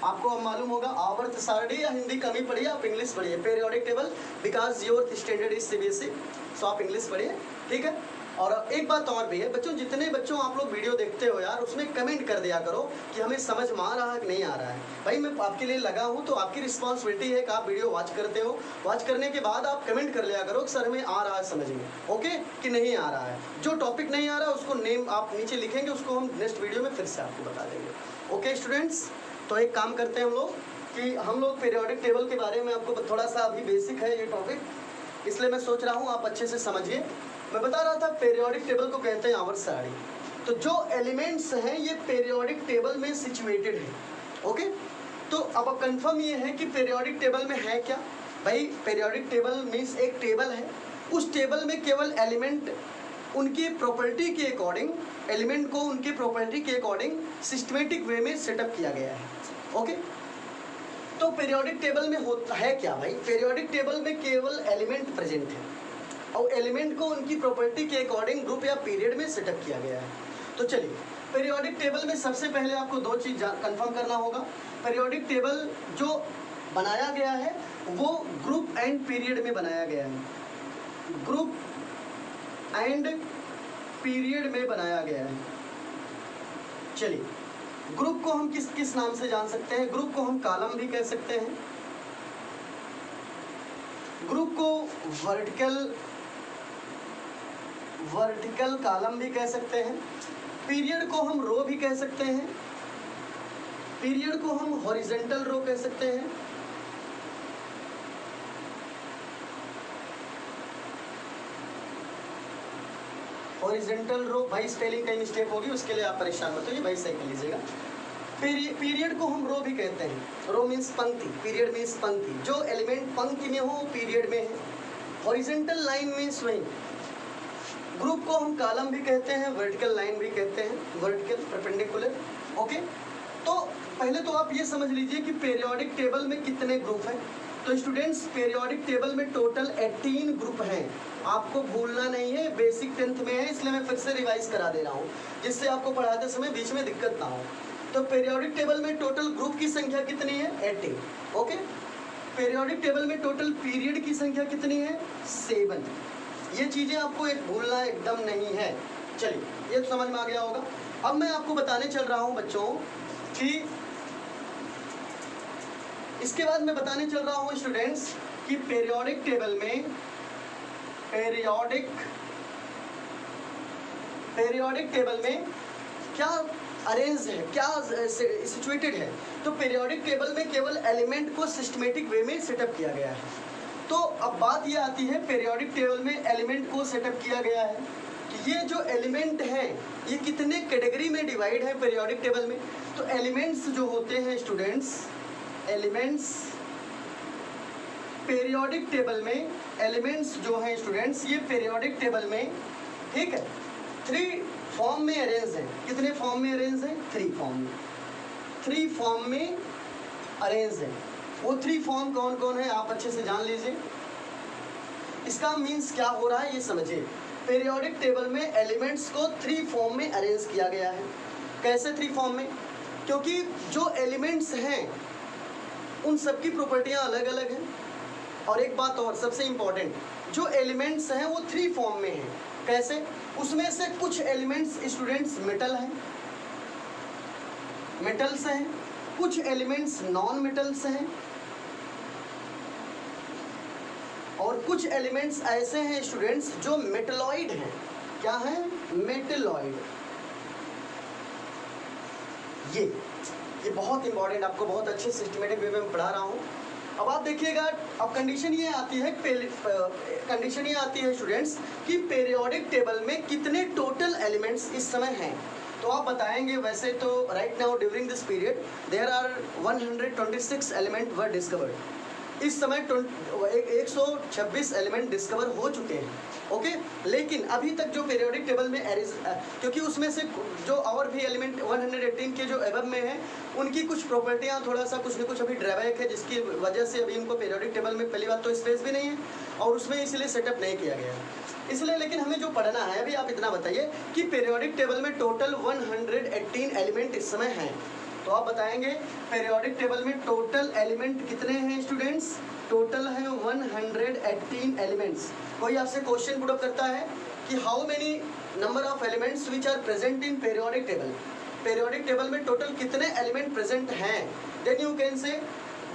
आपको अब मालूम होगा आवर्त सारणी, या हिंदी कम ही पढ़िए, आप इंग्लिश पढ़िए। Periodic table because your standard is CBSE, सो आप इंग्लिश पढ़िए, ठीक है। और एक बात और भी है बच्चों, जितने बच्चों आप लोग वीडियो देखते हो यार, उसमें कमेंट कर दिया करो कि हमें समझ में आ रहा है कि नहीं आ रहा है। भाई मैं आपके लिए लगा हूँ, तो आपकी रिस्पॉन्सिबिलिटी है कि आप वीडियो वॉच करते हो, वॉच करने के बाद आप कमेंट कर लिया करो कि सर हमें आ रहा है समझ में, ओके, कि नहीं आ रहा है। जो टॉपिक नहीं आ रहा है उसको नेम आप नीचे लिखेंगे, उसको हम नेक्स्ट वीडियो में फिर से आपको बता देंगे। ओके स्टूडेंट्स, तो एक काम करते हैं हम लोग कि हम लोग पीरियोडिक टेबल के बारे में, आपको थोड़ा सा अभी बेसिक है ये टॉपिक, इसलिए मैं सोच रहा हूँ आप अच्छे से समझिए। मैं बता रहा था पीरियोडिक टेबल को कहते हैं आवर्त सारणी। तो जो एलिमेंट्स हैं ये पीरियोडिक टेबल में सिचुएटेड है, ओके। तो अब कंफर्म ये है कि पीरियोडिक टेबल में है क्या भाई? पीरियोडिक टेबल मीन्स एक टेबल है, उस टेबल में केवल एलिमेंट उनकी प्रॉपर्टी के अकॉर्डिंग, एलिमेंट को उनके प्रॉपर्टी के अकॉर्डिंग सिस्टमेटिक वे में सेटअप किया गया है, ओके। तो पीरियोडिक टेबल में होता है क्या भाई? पीरियोडिक टेबल में केवल एलिमेंट प्रेजेंट है और एलिमेंट को उनकी प्रॉपर्टी के अकॉर्डिंग ग्रुप या पीरियड में सेटअप किया गया है। तो चलिए, पीरियोडिक टेबल में सबसे पहले आपको दो चीज़ कंफर्म करना होगा। पीरियोडिक टेबल जो बनाया गया है वो ग्रुप एंड पीरियड में बनाया गया है, ग्रुप एंड पीरियड में बनाया गया है। चलिए, ग्रुप को हम किस किस नाम से जान सकते हैं? ग्रुप को हम कॉलम भी कह सकते हैं, ग्रुप को वर्टिकल कॉलम भी कह सकते हैं, पीरियड को हम रो भी कह सकते हैं, पीरियड को हम हॉरिजॉन्टल रो कह सकते हैं, हॉरिजॉन्टल रो। भाई स्पेलिंग कहीं मिस्टेक होगी, उसके लिए आप परेशान मत होइए, भाई सही कर लीजिएगा। पीरियड को हम रो भी कहते हैं, रो मीन्स पंक्ति, पीरियड मीन्स पंक्ति। जो एलिमेंट पंक्ति में हो पीरियड में है। हॉरिजॉन्टल लाइन मीन्स वही। ग्रुप को हम कॉलम भी कहते हैं, वर्टिकल लाइन भी कहते हैं, वर्टिकल परपेंडिकुलर, ओके। तो पहले तो आप ये समझ लीजिए कि पीरियोडिक टेबल में कितने ग्रुप हैं। तो स्टूडेंट्स, पीरियोडिक टेबल में टोटल 18 ग्रुप हैं। आपको भूलना नहीं है, बेसिक 10th में है, इसलिए मैं फिर से रिवाइज करा दे रहा हूँ, जिससे आपको पढ़ाते समय बीच में दिक्कत ना हो। तो पीरियोडिक टेबल में टोटल ग्रुप की संख्या कितनी है? 18, ओके। पीरियोडिक टेबल में टोटल पीरियड की संख्या कितनी है? 7। ये चीज़ें आपको एक भूलना एकदम नहीं है। चलिए, ये तो समझ में आ गया होगा। अब मैं आपको बताने चल रहा हूँ बच्चों कि इसके बाद मैं बताने चल रहा हूँ स्टूडेंट्स कि पीरियोडिक टेबल में पीरियोडिक टेबल में क्या अरेंज है, क्या सिचुएटेड है। तो पीरियोडिक टेबल में केवल एलिमेंट को सिस्टमेटिक वे में सेटअप किया गया है। तो अब बात ये आती है, पीरियोडिक टेबल में एलिमेंट को सेटअप किया गया है कि ये जो एलिमेंट हैं ये कितने कैटेगरी में डिवाइड है पीरियोडिक टेबल में। तो एलिमेंट्स जो होते हैं स्टूडेंट्स, एलिमेंट्स पीरियोडिक टेबल में, एलिमेंट्स जो हैं स्टूडेंट्स ये पीरियोडिक टेबल में, ठीक है, 3 फॉर्म में अरेंज है। कितने फॉर्म में अरेंज है? 3 फॉर्म में, 3 फॉर्म में अरेंज है। वो 3 फॉर्म कौन कौन है आप अच्छे से जान लीजिए। इसका मीन्स क्या हो रहा है ये समझिए। पीरियोडिक टेबल में एलिमेंट्स को 3 फॉर्म में अरेंज किया गया है। कैसे 3 फॉर्म में? क्योंकि जो एलिमेंट्स हैं उन सबकी प्रॉपर्टियां अलग अलग हैं। और एक बात और सबसे इम्पॉर्टेंट, जो एलिमेंट्स हैं वो 3 फॉर्म में हैं। कैसे? उसमें से कुछ एलिमेंट्स स्टूडेंट्स मेटल हैं, मेटल्स हैं, कुछ एलिमेंट्स नॉन मेटल्स हैं, और कुछ एलिमेंट्स ऐसे हैं स्टूडेंट्स जो मेटलॉइड हैं। क्या है? मेटलॉइड। ये बहुत इंपॉर्टेंट, आपको बहुत अच्छे सिस्टमेटिक वे में पढ़ा रहा हूँ। अब आप देखिएगा, अब कंडीशन ये आती है स्टूडेंट्स कि पीरियोडिक टेबल में कितने टोटल एलिमेंट्स इस समय हैं। तो आप बताएंगे वैसे तो right now during this period there are 126 element were discovered. इस समय 126 एलिमेंट डिस्कवर हो चुके हैं, ओके। लेकिन अभी तक जो पीरियोडिक टेबल में क्योंकि उसमें से जो और भी एलिमेंट 118 के जो एबव में हैं उनकी कुछ प्रॉपर्टियाँ थोड़ा सा कुछ न कुछ अभी ड्रैबैक है, जिसकी वजह से अभी उनको पीरियोडिक टेबल में पहली बात तो स्पेस भी नहीं है और उसमें इसलिए सेटअप नहीं किया गया है इसलिए। लेकिन हमें जो पढ़ना है अभी, आप इतना बताइए कि पीरियोडिक टेबल में टोटल 118 एलिमेंट इस समय हैं। तो आप बताएंगे पीरियोडिक टेबल में टोटल एलिमेंट कितने हैं स्टूडेंट्स? टोटल है 118 एलिमेंट्स। कोई आपसे क्वेश्चन पुट अप करता है कि how many number of elements which are present in periodic table, periodic table में टोटल कितने एलिमेंट प्रेजेंट हैं? Then you can say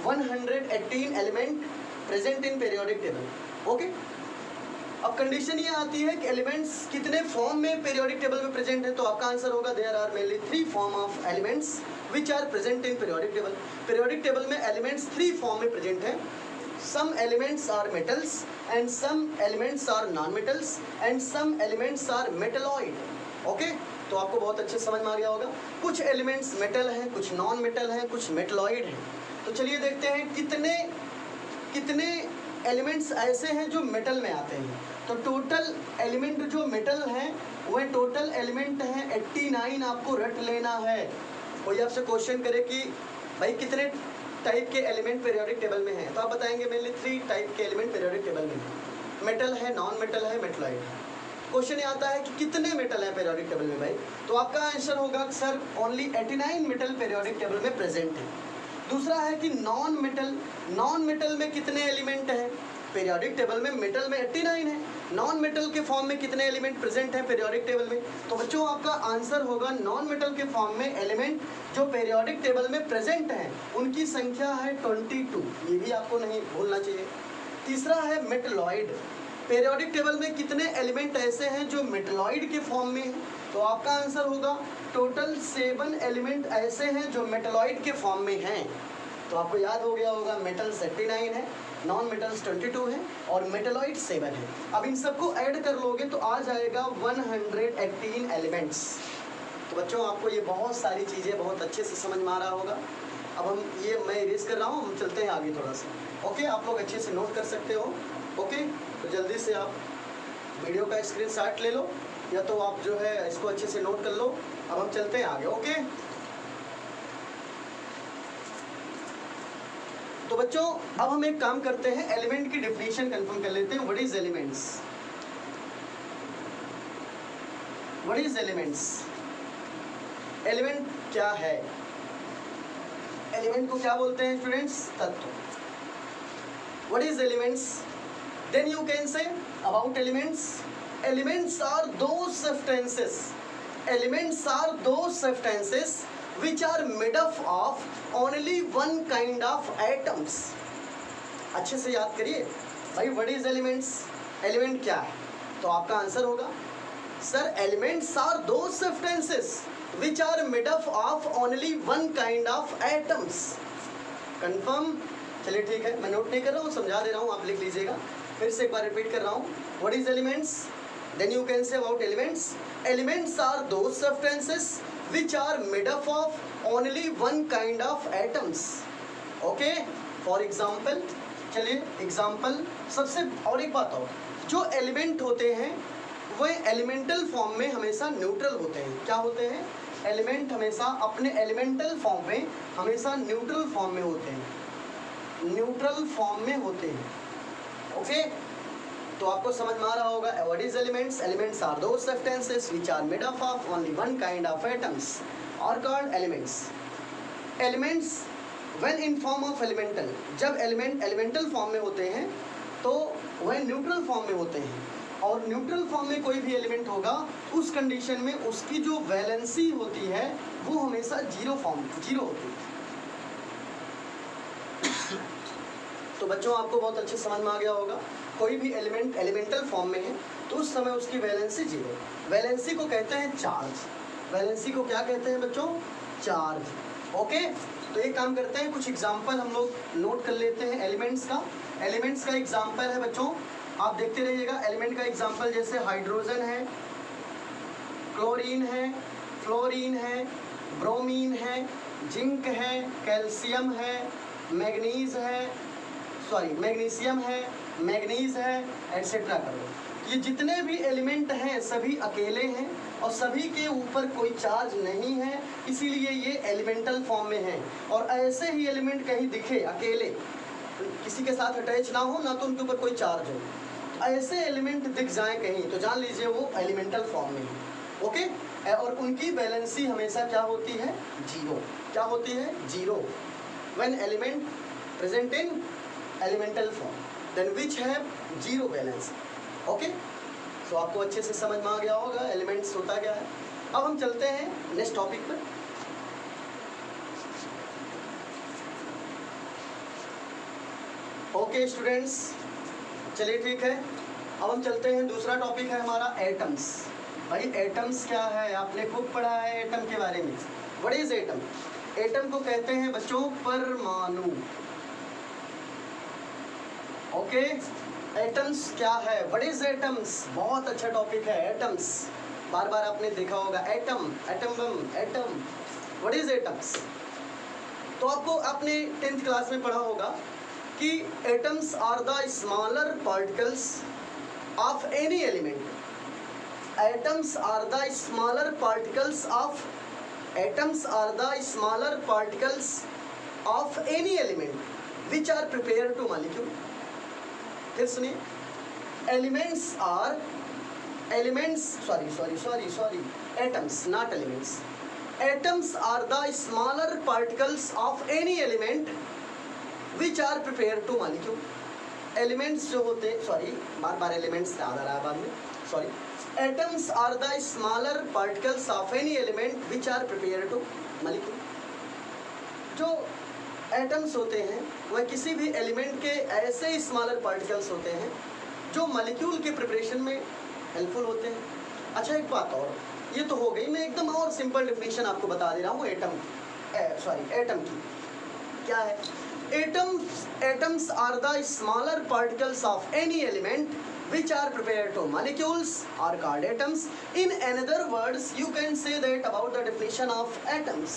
118 element present in periodic table, okay. अब कंडीशन ये आती है कि एलिमेंट्स कितने फॉर्म में पीरियोडिक टेबल में प्रेजेंट है, तो आपका आंसर होगा there are mainly 3 form of elements which are present in periodic table. Periodic table में एलिमेंट्स 3 फॉर्म में प्रेजेंट है। Some elements are metals and some elements are non-metals and some elements are metalloid, okay? तो आपको बहुत अच्छे समझ में आ गया होगा। कुछ एलिमेंट्स मेटल हैं, कुछ नॉन मेटल हैं, कुछ मेटलॉइड हैं। तो चलिए देखते हैं कितने एलिमेंट्स ऐसे हैं जो मेटल में आते हैं। तो टोटल एलिमेंट जो मेटल हैं वह टोटल एलिमेंट हैं 89, आपको रट लेना है। कोई आपसे क्वेश्चन करे कि भाई कितने टाइप के एलिमेंट पीरियोडिक टेबल में हैं, तो आप बताएंगे मेनली 3 टाइप के एलिमेंट पीरियोडिक टेबल में हैं। मेटल है, नॉन मेटल है, मेटलॉइड है। क्वेश्चन ये आता है कि कितने मेटल हैं पीरियोडिक टेबल में भाई, तो आपका आंसर होगा sir only 89 metal periodic table में प्रेजेंट है। दूसरा है कि नॉन मेटल में कितने एलिमेंट हैं पीरियोडिक टेबल में? मेटल में 89 है, नॉन मेटल के फॉर्म में कितने एलिमेंट प्रेजेंट हैं पीरियोडिक टेबल में? तो बच्चों आपका आंसर होगा नॉन मेटल के फॉर्म में एलिमेंट जो पीरियोडिक टेबल में प्रेजेंट हैं उनकी संख्या है 22, ये भी आपको नहीं भूलना चाहिए। तीसरा है मेटलॉइड। पीरियोडिक टेबल में कितने एलिमेंट ऐसे हैं जो मेटलॉइड के फॉर्म में हैं? तो आपका आंसर होगा टोटल 7 एलिमेंट ऐसे हैं जो मेटलॉइड के फॉर्म में हैं। तो आपको याद हो गया होगा मेटल्स 89 है, नॉन मेटल्स 22 है और मेटलॉइड 7 है। अब इन सबको ऐड कर लोगे तो आ जाएगा 118 एलिमेंट्स। तो बच्चों आपको ये बहुत सारी चीज़ें बहुत अच्छे से समझ में आ रहा होगा। अब हम ये मैं इरेज कर रहा हूँ, हम चलते हैं आगे थोड़ा सा, ओके। आप लोग अच्छे से नोट कर सकते हो, ओके। तो जल्दी से आप वीडियो का स्क्रीनशॉट ले लो या तो आप जो है इसको अच्छे से नोट कर लो। अब हम चलते हैं आगे, ओके। तो बच्चों अब हम एक काम करते हैं, एलिमेंट की डेफिनेशन कंफर्म कर लेते हैं। What is elements? What is elements? Element क्या है? एलिमेंट को क्या बोलते हैं स्टूडेंट्स? तत्व। What is elements? Then you can say about elements, elements are those substances, elements are those substances which are made up of only one kind of atoms। अच्छे से याद करिए भाई, व्हाट इज एलिमेंट्स? एलिमेंट क्या है? तो आपका answer होगा sir elements are those substances which are made up of only one kind of atoms। Confirm? चलिए ठीक है, मैं नोट नहीं कर रहा हूँ, समझा दे रहा हूँ, आप लिख लीजिएगा। फिर से एक बार रिपीट कर रहा हूँ, what is elements? Then you can say about elements, elements are those substances which are made up of only one kind of atoms, okay। for example, चलिए एग्जाम्पल सबसे, और एक बात और, जो एलिमेंट होते हैं वह एलिमेंटल फॉर्म में हमेशा न्यूट्रल होते हैं। क्या होते हैं? एलिमेंट हमेशा अपने एलिमेंटल फॉर्म में हमेशा न्यूट्रल फॉर्म में होते हैं, न्यूट्रल फॉर्म में होते हैं, ओके। तो आपको समझ में आ रहा होगा what is elements? Elements are those substances which are made up of only one kind of atoms are called elements. Elements when in form of elemental, जब एलिमेंट एलिमेंटल फॉर्म में होते हैं तो वह न्यूट्रल फॉर्म में होते हैं, और न्यूट्रल फॉर्म में कोई भी एलिमेंट होगा उस कंडीशन में उसकी जो वैलेंसी होती है वो हमेशा जीरो होती है। तो बच्चों आपको बहुत अच्छे समझ में आ गया होगा, कोई भी एलिमेंट एलिमेंटल फॉर्म में है तो उस समय उसकी वैलेंसी जीरो। वैलेंसी को कहते हैं चार्ज। वैलेंसी को क्या कहते हैं बच्चों? Charge, okay. तो एक काम करते हैं, कुछ एग्जांपल हम लोग नोट कर लेते हैं एलिमेंट्स का। एलिमेंट्स का एग्जांपल है बच्चों, आप देखते रहिएगा। एलिमेंट का एग्जांपल जैसे हाइड्रोजन है, क्लोरीन है, फ्लोरीन है, ब्रोमीन है, जिंक है, कैल्शियम है, मैग्नीज है, सॉरी मैग्नीशियम है, मैग्नीज है, एटसेट्रा कर लो। ये जितने भी एलिमेंट हैं सभी अकेले हैं और सभी के ऊपर कोई चार्ज नहीं है, इसीलिए ये एलिमेंटल फॉर्म में है। और ऐसे ही एलिमेंट कहीं दिखे अकेले, किसी के साथ अटैच ना हो, ना तो उनके ऊपर कोई चार्ज हो, ऐसे एलिमेंट दिख जाए कहीं तो जान लीजिए वो एलिमेंटल फॉर्म में है। ओके, और उनकी बैलेंसी हमेशा क्या होती है? जीरो। क्या होती है? Zero. When element present in elemental form then which have zero balance. Okay, सो आपको अच्छे से समझ में आ गया होगा एलिमेंट्स होता क्या है। अब हम चलते हैं नेक्स्ट टॉपिक पर। ओके स्टूडेंट्स, चलिए ठीक है, अब हम चलते हैं, दूसरा टॉपिक है हमारा एटम्स। भाई एटम्स क्या है? आपने खूब पढ़ा है एटम के बारे में। What is atom? एटम को कहते हैं बच्चों परमाणु। ओके, एटम्स क्या है? What is atoms? बहुत अच्छा टॉपिक है एटम्स, बार बार आपने देखा होगा atom, atom bomb, atom. What is atoms? तो आपको आपने 10th क्लास में पढ़ा होगा कि atoms are the smaller particles of any element. Atoms are the smaller particles of, atoms are the smaller particles of any element which are prepare to molecule. फिर सुनिए, elements are, elements sorry atoms not elements. Atoms are the smaller particles of any element which are prepare to molecule. Elements जो होते हैं, sorry बार बार elements याद आ रहा है बाद में, sorry. Atoms are the smaller particles of any element which are prepare to molecule. जो atoms होते हैं वह किसी भी एलिमेंट के ऐसे स्मॉलर पार्टिकल्स होते हैं जो मॉलिक्यूल के प्रिपरेशन में हेल्पफुल होते हैं। अच्छा एक बात और, ये तो हो गई, मैं एकदम और सिंपल डिफिनीशन आपको बता दे रहा हूँ एटम एटम की। क्या है? Atoms are the smaller particles of any element which are prepared to molecules are called atoms. In another words, you can say that about the definition of atoms.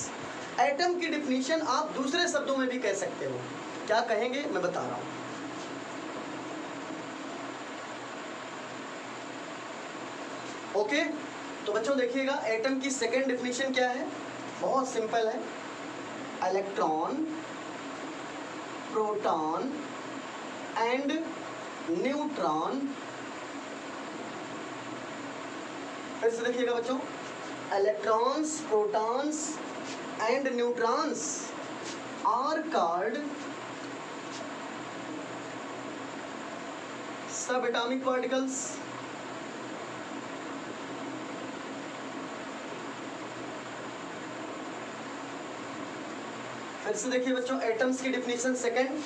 Atom की definition आप दूसरे शब्दों में भी कह सकते हो। क्या कहेंगे मैं बता रहा हूँ। ओके, तो बच्चों देखिएगा एटम की सेकेंड डिफिनीशन क्या है? बहुत सिंपल है, इलेक्ट्रॉन, प्रोटॉन एंड न्यूट्रॉन। फिर से देखिएगा बच्चों, electrons, protons and neutrons are called sub atomic particles. फिर से देखिए बच्चों एटम्स की definition second,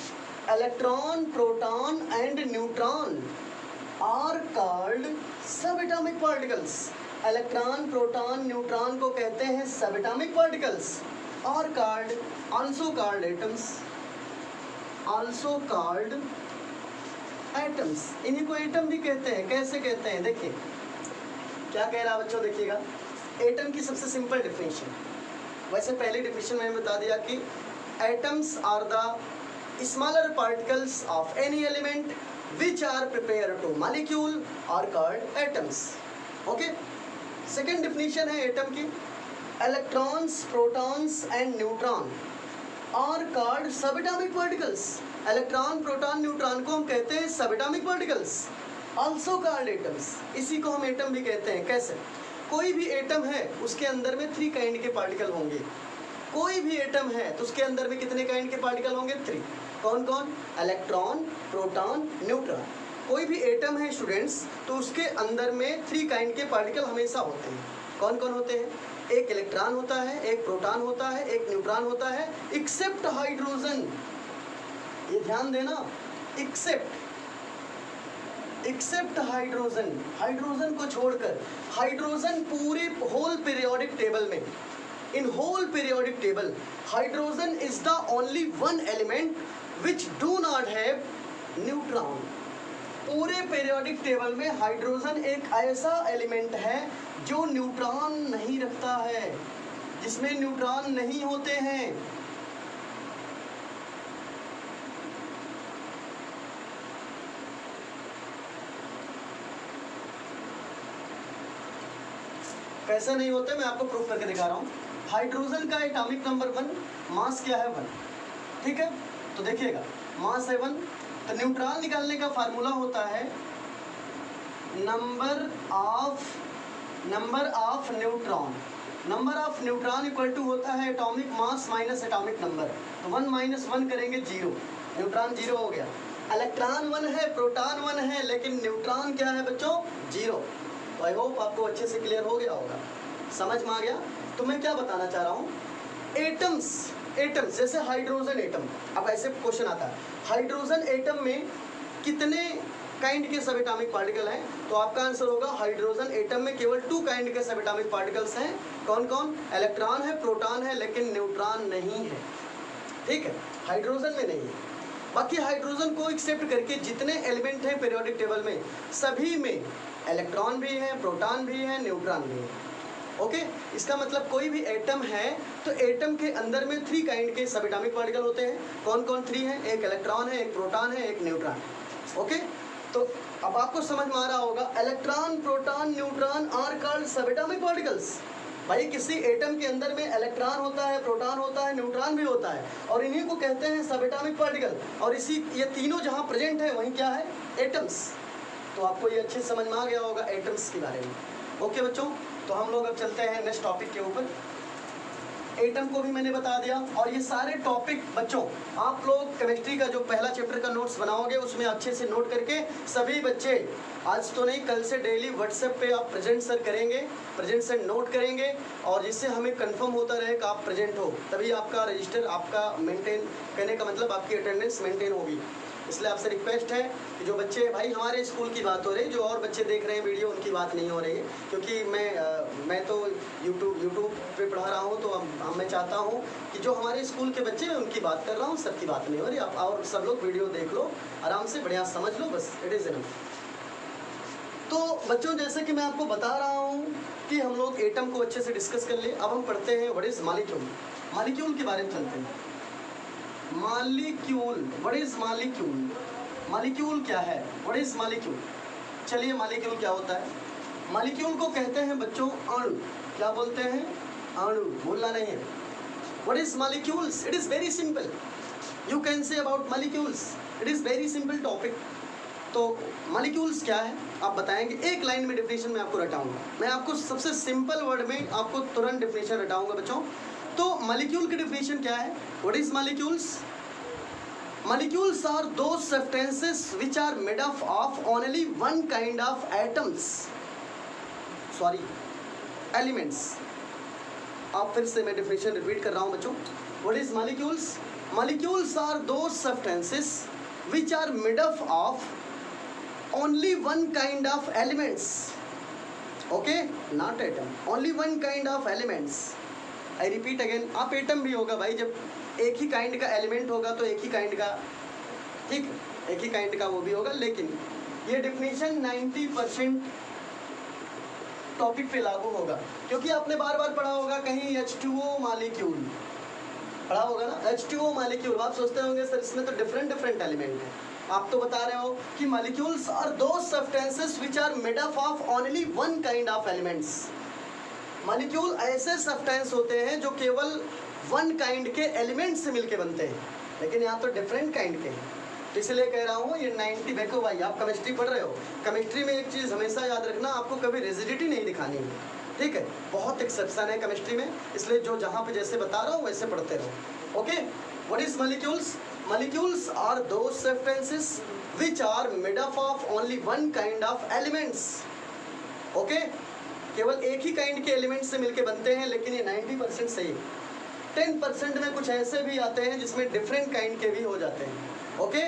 electron, proton and neutron are called sub atomic particles. Electron, proton, neutron को कहते हैं सब atomic particles. Are called, also called atoms, also called atoms. इन्हीं को एटम भी कहते हैं। कैसे कहते हैं? देखिए क्या कह रहा है बच्चों, देखिएगा एटम की सबसे सिंपल डिफिनीशन। वैसे पहले डिफिनीशन में बता दिया कि atoms are the smaller particles of any element which are prepared to molecule are called atoms. Okay, second definition है atom की, electrons, protons and neutron are called subatomic particles. electron, proton, neutron को हम कहते हैं subatomic particles, also called atoms. इसी को हम atom भी कहते हैं। कैसे? कोई भी एटम है उसके अंदर में 3 काइंड के पार्टिकल होंगे। कोई भी एटम है तो उसके अंदर में कितने काइंड के पार्टिकल होंगे? 3। कौन कौन? Electron, proton, neutron. कोई भी एटम है स्टूडेंट्स तो उसके अंदर में 3 काइंड के पार्टिकल हमेशा होते हैं। कौन कौन होते हैं? एक इलेक्ट्रॉन होता है, एक प्रोटॉन होता है, एक न्यूट्रॉन होता है, एक्सेप्ट हाइड्रोजन। ये ध्यान देना, एक्सेप्ट हाइड्रोजन। हाइड्रोजन को छोड़कर, हाइड्रोजन पूरे होल पीरियोडिक टेबल में, in whole periodic table hydrogen is the only one element which do not have neutron. पूरे पीरियोडिक टेबल में हाइड्रोजन एक ऐसा एलिमेंट है जो न्यूट्रॉन नहीं रखता है, जिसमें न्यूट्रॉन नहीं होते हैं। कैसे नहीं होते मैं आपको प्रूफ करके दिखा रहा हूँ। हाइड्रोजन का एटॉमिक नंबर 1, मास क्या है 1, ठीक है। तो देखिएगा मास है 1, तो न्यूट्रॉन निकालने का फार्मूला होता है number of neutron. Number of neutron equal to होता है atomic mass minus atomic number. तो 1 माइनस 1 करेंगे 0, न्यूट्रॉन 0 हो गया। इलेक्ट्रॉन 1 है, प्रोटॉन 1 है, लेकिन न्यूट्रॉन क्या है बच्चों 0। तो आई होप आपको अच्छे से क्लियर हो गया होगा, समझ में आ गया। तो मैं क्या बताना चाह रहा हूँ, एटम्स जैसे हाइड्रोजन एटम, अब ऐसे क्वेश्चन आता है हाइड्रोजन एटम में कितने काइंड के सब एटॉमिक पार्टिकल हैं, तो आपका आंसर होगा हाइड्रोजन एटम में केवल 2 काइंड के सब एटॉमिक पार्टिकल्स हैं। कौन कौन? इलेक्ट्रॉन है, प्रोटॉन है, लेकिन न्यूट्रॉन नहीं है, ठीक है, हाइड्रोजन में नहीं है। बाकी हाइड्रोजन को एक्सेप्ट करके जितने एलिमेंट हैं पीरियोडिक टेबल में, सभी में इलेक्ट्रॉन भी है, प्रोटॉन भी है, न्यूट्रॉन भी है। ओके, इसका मतलब कोई भी एटम है तो एटम के अंदर में 3 काइंड के सब एटॉमिक पार्टिकल होते हैं। कौन कौन 3 हैं? एक इलेक्ट्रॉन है, एक प्रोटॉन है, एक न्यूट्रॉन। ओके, तो अब आपको समझ में आ रहा होगा electron, proton, neutron are called sub atomic particles. भाई किसी एटम के अंदर में इलेक्ट्रॉन होता है, प्रोटॉन होता है, न्यूट्रॉन भी होता है, और इन्हीं को कहते हैं सब एटॉमिक पार्टिकल। और इसी ये तीनों जहाँ प्रेजेंट है वहीं क्या है? एटम्स। तो आपको ये अच्छे समझ में आ गया होगा एटम्स के बारे में। ओके बच्चों, तो हम लोग अब चलते हैं नेक्स्ट टॉपिक के ऊपर। एटम को भी मैंने बता दिया, और ये सारे टॉपिक बच्चों आप लोग केमिस्ट्री का जो पहला चैप्टर का नोट्स बनाओगे उसमें अच्छे से नोट करके सभी बच्चे, आज तो नहीं कल से डेली व्हाट्सएप पे आप प्रेजेंट सर करेंगे, प्रेजेंट सर नोट करेंगे, और जिससे हमें कंफर्म होता रहे कि आप प्रेजेंट हो, तभी आपका रजिस्टर आपका मेंटेन करने का मतलब आपकी अटेंडेंस मेंटेन होगी। इसलिए आपसे रिक्वेस्ट है कि जो बच्चे, भाई हमारे स्कूल की बात हो रही है, जो और बच्चे देख रहे हैं वीडियो उनकी बात नहीं हो रही है, क्योंकि मैं तो यूट्यूब पे पढ़ा रहा हूँ, तो मैं चाहता हूँ कि जो हमारे स्कूल के बच्चे हैं उनकी बात कर रहा हूँ, सबकी बात नहीं हो रही। आप और सब लोग वीडियो देख लो, आराम से बढ़िया समझ लो, बस इट इज़ इनफ। तो बच्चों जैसे कि मैं आपको बता रहा हूँ कि हम लोग एटम को अच्छे से डिस्कस कर लिए। अब हम पढ़ते हैं व्हाट इज़ मॉलिक्यूल। मॉलिक्यूल के बारे में चलते हैं। Molecule, what is molecule? Molecule क्या है? What is molecule? चलिए मॉलिक्यूल क्या होता है? मॉलिक्यूल को कहते हैं बच्चों अणु। क्या बोलते हैं? अणु, बोलना नहीं है। What is molecules? It is very simple, you can say about molecules, it is very simple topic. तो मॉलिक्यूल्स क्या है आप बताएंगे, एक लाइन में डेफिनेशन मैं आपको रटाऊंगा। मैं आपको सबसे सिंपल वर्ड में आपको तुरंत डेफिनेशन रटाऊंगा बच्चों। तो मॉलिक्यूल की डेफिनेशन क्या है? What is molecules? Molecules are those substances which are made up of only one kind of atoms, sorry elements. आप फिर से मैं डेफिनेशन रिपीट कर रहा हूं बच्चों। What is molecules? Molecules are those substances which are made up of only one kind of elements, okay, not atom, only one kind of elements. I repeat again, आप atom भी होगा भाई, जब एक ही काइंड का एलिमेंट होगा तो एक ही काइंड का, ठीक, एक ही काइंड का वो भी होगा। लेकिन ये डेफिनेशन 90% टॉपिक पे लागू होगा, क्योंकि आपने बार बार पढ़ा होगा कहीं H2O मॉलिक्यूल पढ़ा होगा ना, H2O मॉलिक्यूल। आप सोचते होंगे सर इसमें तो डिफरेंट एलिमेंट है। आप तो बता रहे हो कि molecules are those substances which are made up of only one kind of elements. Molecule ऐसे सब्सटेंस होते हैं जो केवल वन काइंड के एलिमेंट से मिलके बनते हैं, लेकिन यहाँ तो डिफरेंट काइंड के हैं। तो इसलिए कह रहा हूँ ये 90, देखो भाई आप केमिस्ट्री पढ़ रहे हो, केमिस्ट्री में एक चीज़ हमेशा याद रखना, आपको कभी रिजिडिटी नहीं दिखानी है, ठीक है, बहुत एक्सेप्शन है केमिस्ट्री में, इसलिए जो जहाँ पे जैसे बता रहा हूँ वैसे पढ़ते रहो। Okay, what is molecules? Molecules are those substances which are made up of only one kind of elements. Okay, केवल एक ही काइंड के एलिमेंट से मिलके बनते हैं, लेकिन ये 90% सही है। 10% में कुछ ऐसे भी आते हैं जिसमें डिफरेंट काइंड के भी हो जाते हैं। ओके,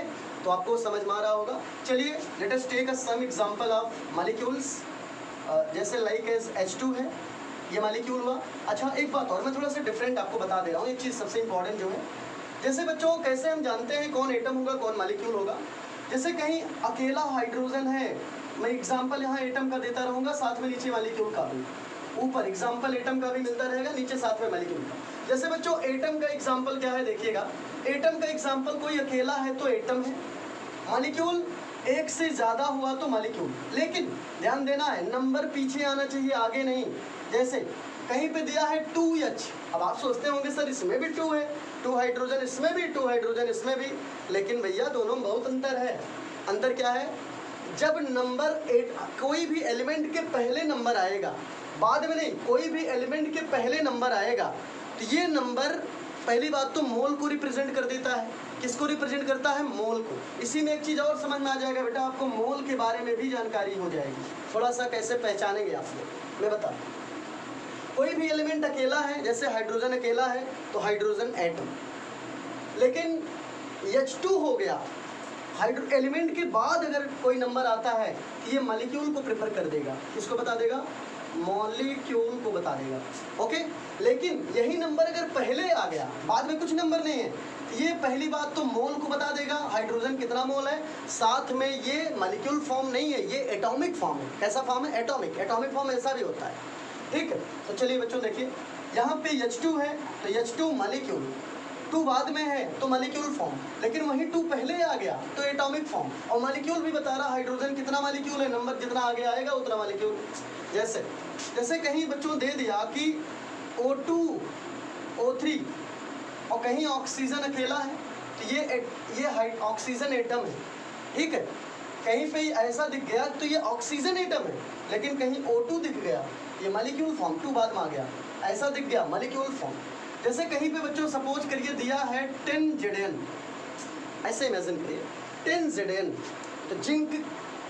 तो आपको समझ में आ रहा होगा। चलिए let us take a some example of molecules. जैसे लाइक एज H2 है, ये मॉलिक्यूल हुआ। अच्छा एक बात और मैं थोड़ा सा डिफरेंट आपको बता दे रहा हूँ, एक चीज़ सबसे इंपॉर्टेंट जो है, जैसे बच्चों कैसे हम जानते हैं कौन एटम होगा कौन मॉलिक्यूल होगा। जैसे कहीं अकेला हाइड्रोजन है, मैं एग्जांपल यहाँ एटम का देता रहूँगा, साथ में नीचे मॉलिक्यूल का भी, ऊपर एग्जांपल एटम का भी मिलता रहेगा, नीचे साथ में मॉलिक्यूल का। जैसे बच्चों एटम का एग्जांपल क्या है देखिएगा, एटम का एग्जांपल कोई अकेला है तो एटम है, मॉलिक्यूल एक से ज़्यादा हुआ तो मॉलिक्यूल। लेकिन ध्यान देना है, नंबर पीछे आना चाहिए आगे नहीं। जैसे कहीं पे दिया है 2H, अब आप सोचते होंगे सर इसमें भी 2 है, 2 हाइड्रोजन इसमें भी, 2 हाइड्रोजन इसमें भी, लेकिन भैया दोनों में बहुत अंतर है। अंतर क्या है? जब नंबर 8 कोई भी एलिमेंट के पहले नंबर आएगा, बाद में नहीं, कोई भी एलिमेंट के पहले नंबर आएगा तो ये नंबर पहली बात तो मोल को रिप्रेजेंट कर देता है। किसको रिप्रेजेंट करता है? मोल को। इसी में एक चीज़ और समझ में आ जाएगा बेटा, आपको मोल के बारे में भी जानकारी हो जाएगी। थोड़ा सा कैसे पहचानेंगे आप लोग, मैं बता। कोई भी एलिमेंट अकेला है, जैसे हाइड्रोजन अकेला है तो हाइड्रोजन एटम, लेकिन H2 हो गया, हाइड्रो एलिमेंट के बाद अगर कोई नंबर आता है तो ये मॉलिक्यूल को प्रेफर कर देगा। किसको बता देगा? मॉलिक्यूल को बता देगा। ओके, लेकिन यही नंबर अगर पहले आ गया, बाद में कुछ नंबर नहीं है, तो ये पहली बात तो मोल को बता देगा, हाइड्रोजन कितना मोल है, साथ में ये मॉलिक्यूल फॉर्म नहीं है, ये एटॉमिक फॉर्म है। कैसा फॉर्म है? एटॉमिक। एटॉमिक फॉर्म ऐसा भी होता है, ठीक है। तो चलिए बच्चों देखिए, यहाँ पे H2 है तो H2 मॉलिक्यूल, 2 बाद में है तो मॉलिक्यूल फॉर्म, लेकिन वहीं 2 पहले आ गया तो एटॉमिक फॉर्म। और मॉलिक्यूल भी बता रहा हाइड्रोजन कितना मॉलिक्यूल है, नंबर जितना आगे आएगा उतना मॉलिक्यूल। जैसे कहीं बच्चों दे दिया कि O2 O3 और कहीं ऑक्सीजन अकेला है तो ये ऑक्सीजन एटम है, ठीक है। कहीं पे ऐसा दिख गया तो ये ऑक्सीजन एटम है, लेकिन कहीं O2 दिख गया, ये मॉलिक्यूल फॉर्म, 2 बाद में आ गया, ऐसा दिख गया मॉलिक्यूल फॉर्म। जैसे कहीं पे बच्चों सपोज करिए दिया है 10Zn, ऐसे इमेजिन करिए 10Zn, तो जिंक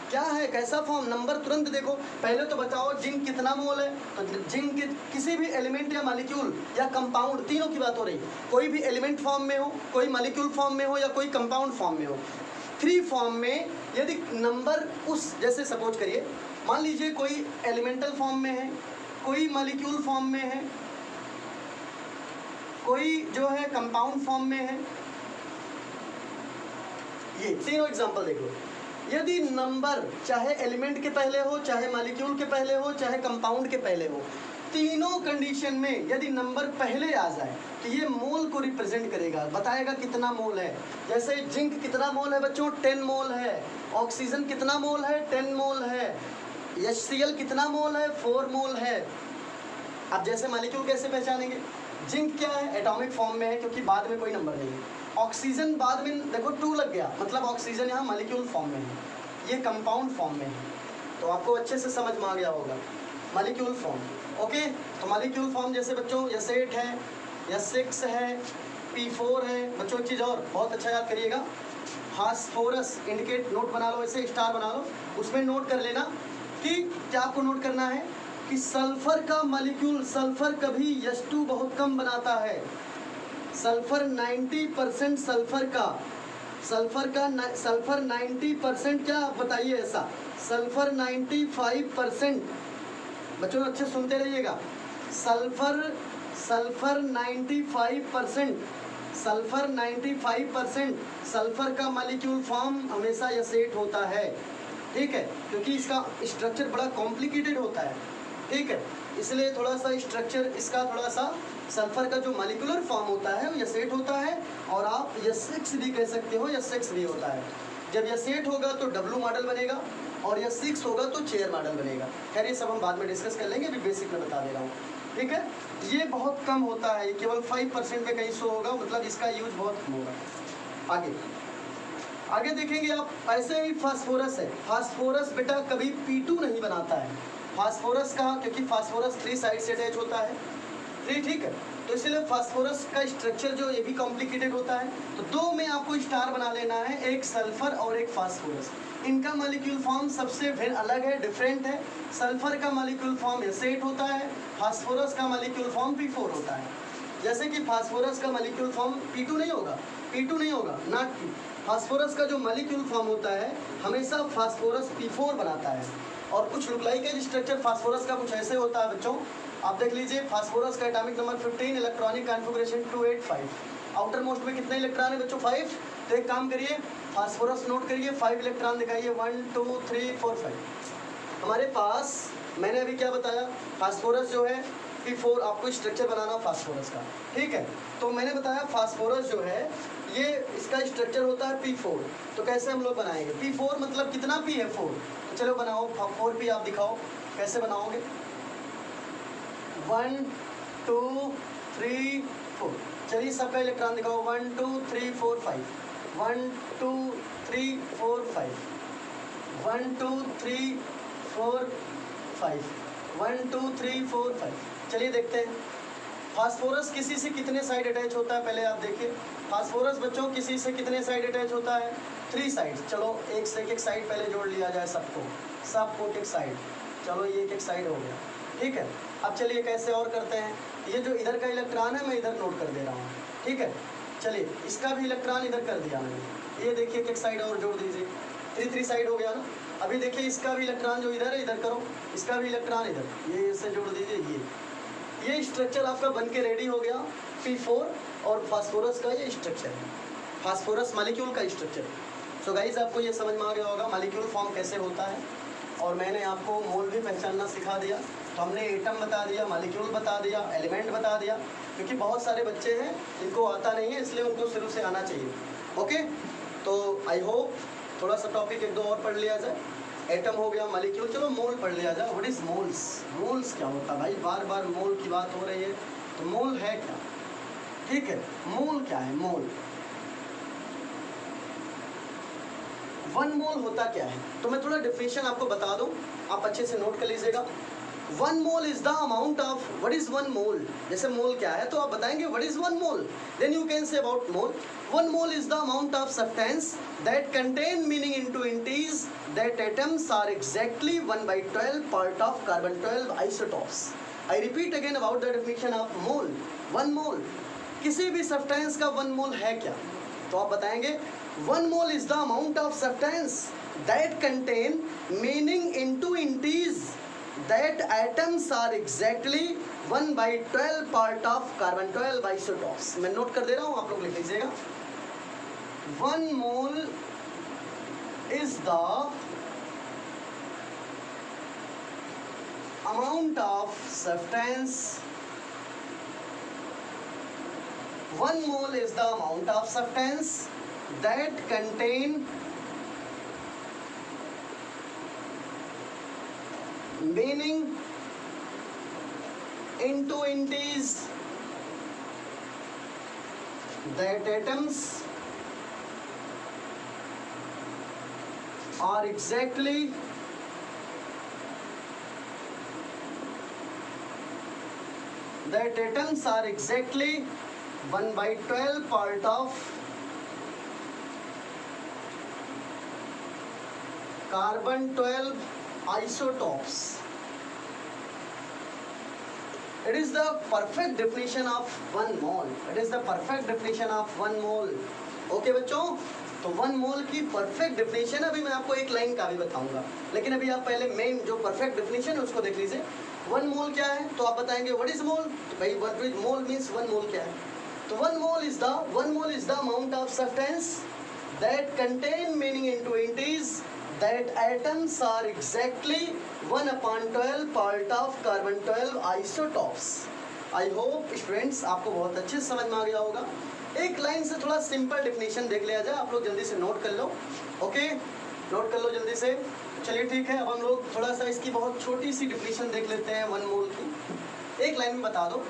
क्या है, कैसा फॉर्म, नंबर तुरंत देखो। पहले तो बताओ जिंक कितना मोल है, तो जिंक किसी भी एलिमेंट या मॉलिक्यूल या कंपाउंड, तीनों की बात हो रही है, कोई भी एलिमेंट फॉर्म में हो, कोई मॉलिक्यूल फॉर्म में हो या कोई कंपाउंड फॉर्म में हो, 3 फॉर्म में यदि नंबर उस, जैसे सपोज करिए मान लीजिए कोई एलिमेंटल फॉर्म में है, कोई मॉलिक्यूल फॉर्म में है, कोई जो है कंपाउंड फॉर्म में है, ये तीनों एग्जांपल देख लो। यदि नंबर चाहे एलिमेंट के पहले हो, चाहे मॉलिक्यूल के पहले हो, चाहे कंपाउंड के पहले हो, तीनों कंडीशन में यदि नंबर पहले आ जाए तो ये मोल को रिप्रेजेंट करेगा, बताएगा कितना मोल है। जैसे जिंक कितना मोल है बच्चों? 10 मोल है। ऑक्सीजन कितना मोल है? 10 मोल है। HCl कितना मोल है? 4 मोल है। अब जैसे मॉलिक्यूल कैसे पहचानेंगे? जिंक क्या है? एटॉमिक फॉर्म में है क्योंकि बाद में कोई नंबर नहीं है। ऑक्सीजन बाद में देखो 2 लग गया, मतलब ऑक्सीजन यहाँ मॉलिक्यूल फॉर्म में है, ये कंपाउंड फॉर्म में है। तो आपको अच्छे से समझ में आ गया होगा मॉलिक्यूल फॉर्म। ओके, तो मॉलिक्यूल फॉर्म जैसे बच्चों S8 है, S6 है, P4 है। बच्चों एक चीज़ और बहुत अच्छा याद करिएगा, फास्फोरस इंडिकेट, नोट बना लो, ऐसे स्टार बना लो, उसमें नोट कर लेना कि क्या आपको नोट करना है कि सल्फर का मॉलिक्यूल, सल्फर कभी H2 बहुत कम बनाता है। सल्फर 90% सल्फर 90% क्या बताइए ऐसा? सल्फर 95%। बच्चों अच्छे सुनते रहिएगा, सल्फर 95%, सल्फर 95%, सल्फर का मॉलिक्यूल फॉर्म हमेशा S8 होता है, ठीक है, क्योंकि इसका स्ट्रक्चर बड़ा कॉम्प्लिकेटेड होता है, ठीक है, इसलिए थोड़ा सा स्ट्रक्चर इसका थोड़ा सा, सल्फर का जो मॉलिक्यूलर फॉर्म होता है वो S8 होता है, और आप S6 भी कह सकते हो, S6 भी होता है। जब S8 होगा तो W मॉडल बनेगा और S6 होगा तो चेयर मॉडल बनेगा। खैर ये सब हम बाद में डिस्कस कर लेंगे, अभी बेसिक में बता दे रहा हूँ, ठीक है। ये बहुत कम होता है, ये केवल 5% में कहीं शो होगा, मतलब इसका यूज बहुत कम होगा। आगे देखेंगे आप, ऐसे ही फास्फोरस है। फास्फोरस बेटा कभी P2 नहीं बनाता है। फास्फोरस का, क्योंकि फास्फोरस 3 साइड से अटैच होता है, ठीक है, तो इसलिए फास्फोरस का स्ट्रक्चर जो ये भी कॉम्प्लिकेटेड होता है। तो 2 में आपको स्टार बना लेना है, एक सल्फर और एक फास्फोरस। इनका मॉलिक्यूल फॉर्म सबसे भिन्न अलग है, डिफरेंट है। सल्फर का मॉलिक्यूल फॉर्म S8 होता है, फास्फोरस का मॉलिक्यूल फॉर्म P4 होता है। जैसे कि फास्फोरस का मॉलिक्यूल फॉर्म P2 नहीं होगा, नॉट P। फास्फोरस का जो मॉलिक्यूल फॉर्म होता है हमेशा फास्फोरस P4 बनाता है। और कुछ लुकलाइक है स्ट्रक्चर फास्फोरस का कुछ ऐसे होता है बच्चों, आप देख लीजिए, फास्फोरस का atomic number 15, electronic configuration 285। Outer most में कितने इलेक्ट्रॉन है बच्चों? 5। तो एक काम करिए, फास्फोरस नोट करिए, 5 इलेक्ट्रॉन दिखाइए, 1 2 3 4 5। हमारे पास मैंने अभी क्या बताया, फास्फोरस जो है P4, आपको स्ट्रक्चर बनाना फास्फोरस का, ठीक है। तो मैंने बताया फास्फोरस जो है ये इसका स्ट्रक्चर होता है P4। तो कैसे हम लोग बनाएंगे? P4 मतलब कितना P है? 4। तो चलो बनाओ 4P, आप दिखाओ कैसे बनाओगे। 1 2 3 4। चलिए सबका इलेक्ट्रॉन दिखाओ। 1 2 3 4 5। 1 2 3 4 5। 1 2 3 4 5। 1 2 3 4 5। चलिए देखते हैं फास्फोरस किसी से कितने साइड अटैच होता है। पहले आप देखिए फास्फोरस बच्चों किसी से कितने साइड अटैच होता है, 3 साइड। चलो एक से एक साइड पहले जोड़ लिया जाए सबको एक साइड। चलो ये एक साइड हो गया, ठीक है। अब चलिए कैसे और करते हैं। ये जो इधर का इलेक्ट्रॉन है मैं इधर नोट कर दे रहा हूँ, ठीक है। चलिए इसका भी इलेक्ट्रॉन इधर कर दिया मैंने। ये देखिए एक साइड और जोड़ दीजिए, 3 साइड हो गया ना। अभी देखिए इसका भी इलेक्ट्रॉन जो इधर है इधर करो, इसका भी इलेक्ट्रॉन इधर, ये इससे जोड़ दीजिए। ये स्ट्रक्चर आपका बन के रेडी हो गया P4 और फास्फोरस का ये स्ट्रक्चर है, फास्फोरस मॉलिक्यूल का स्ट्रक्चर। सो गाइज आपको ये समझ में आ गया होगा मॉलिक्यूल फॉर्म कैसे होता है। और मैंने आपको मोल भी पहचानना सिखा दिया। तो हमने एटम बता दिया, मॉलिक्यूल बता दिया, एलिमेंट बता दिया, क्योंकि बहुत सारे बच्चे हैं जिनको आता नहीं है, इसलिए उनको शुरू से आना चाहिए। ओके, तो आई होप थोड़ा सा टॉपिक 1-2 और पढ़ लिया जाए। एटम हो गया, मॉलिक्यूल, चलो मोल पढ़ लिया जाए। What is moles? मोल्स क्या होता है भाई? बार बार मोल की बात हो रही है, तो मोल है क्या? ठीक है, मोल क्या है? मोल 1 मोल होता क्या है? तो मैं थोड़ा डेफिनेशन आपको बता दूं, आप अच्छे से नोट कर लीजिएगा। 1 mole is the amount of, what is 1 mole? जैसे मोल क्या है तो आप बताएंगे what is 1 mole, then you can say about mole. 1 mole is the amount of substance that contain meaning into entities that atoms are exactly 1/12 part of carbon 12 isotopes. I repeat again about the definition of mole. 1 mole किसी भी substance का 1 मोल है क्या? तो आप बताएंगे 1 mole is the amount of substance that contain meaning into entities that atoms are exactly 1/12 part of carbon 12 isotopes. मैं note कर दे रहा हूँ, आप लोग लिख लीजिएगा। 1 mole is the amount of substance. 1 mole is the amount of substance that contain meaning into entities that atoms are exactly that atoms are exactly 1/12 part of carbon 12 isotopes. It is the perfect definition of 1 mole. It is the perfect definition of 1 mole. Okay बच्चों, तो 1 मोल की perfect definition अभी मैं आपको एक line का भी बताऊंगा, लेकिन अभी आप पहले मेन जो परफेक्ट डेफिनेशन है उसको देख लीजिए। 1 मोल क्या है तो आप बताएंगे व्हाट इज मोल। तो भाई what is mole means 1 mole क्या है? तो 1 mole is the amount of substance that contain meaning into entities that atoms are exactly 1/12 part of carbon 12 isotopes. I hope students आपको बहुत अच्छे से समझ में आ गया होगा। एक लाइन से थोड़ा सिंपल डेफिनेशन देख लिया जाए, आप लोग जल्दी से नोट कर लो। ओके, नोट कर लो जल्दी से। चलिए ठीक है, अब हम लोग थोड़ा सा इसकी बहुत छोटी सी डेफिनेशन देख लेते हैं 1 मोल की। एक लाइन में बता दो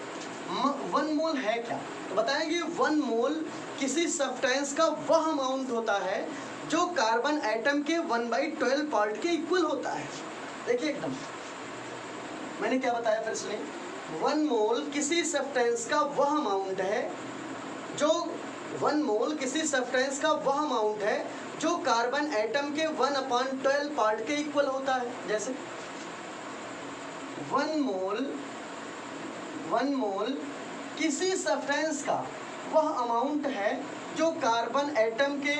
1 मोल है क्या? तो बताएंगे 1 मोल किसी सब्सटेंस का वह अमाउंट होता है जो कार्बन एटम के 1/12 पार्ट के इक्वल होता है। देखिए एकदम मैंने क्या बताया, फिर सुनिए। 1 मोल किसी सब्सटेंस का वह अमाउंट है जो 1 मोल किसी सब्सटेंस का वह अमाउंट है जो कार्बन एटम के 1/12 पार्ट के इक्वल होता है। जैसे 1 मोल किसी सब्सटेंस का वह अमाउंट है जो कार्बन एटम के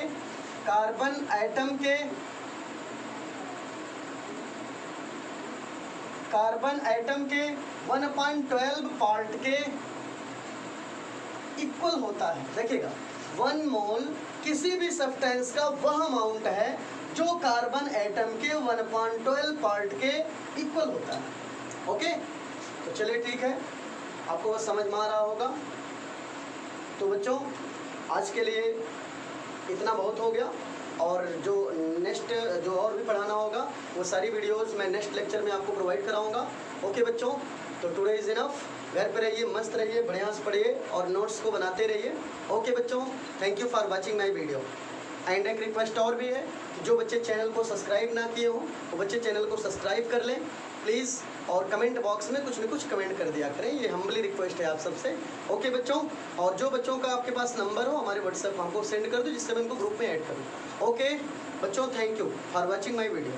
1/12 पार्ट के इक्वल होता है। देखिएगा 1 मोल किसी भी सब्सटेंस का वह अमाउंट है जो कार्बन एटम के 1/12 पार्ट के इक्वल होता है। ओके, तो चलिए ठीक है, आपको बस समझ में आ रहा होगा। तो बच्चों आज के लिए इतना बहुत हो गया, और जो नेक्स्ट जो और भी पढ़ाना होगा वो सारी वीडियोस मैं नेक्स्ट लेक्चर में आपको प्रोवाइड कराऊंगा। ओके बच्चों, तो टुडे इज इनफ। घर पे रहिए, मस्त रहिए, बढ़िया से पढ़िए और नोट्स को बनाते रहिए। ओके बच्चों, thank you for watching my video. And एक रिक्वेस्ट और भी है कि जो बच्चे चैनल को सब्सक्राइब ना किए हों वो बच्चे चैनल को सब्सक्राइब कर लें प्लीज़, और कमेंट बॉक्स में कुछ न कुछ कमेंट कर दिया करें, ये हम्बली रिक्वेस्ट है आप सबसे। ओके बच्चों, और जो बच्चों का आपके पास नंबर हो हमारे व्हाट्सएप हमको सेंड कर दो जिससे मैं उनको ग्रुप में ऐड करूँ। ओके बच्चों, thank you for watching my video.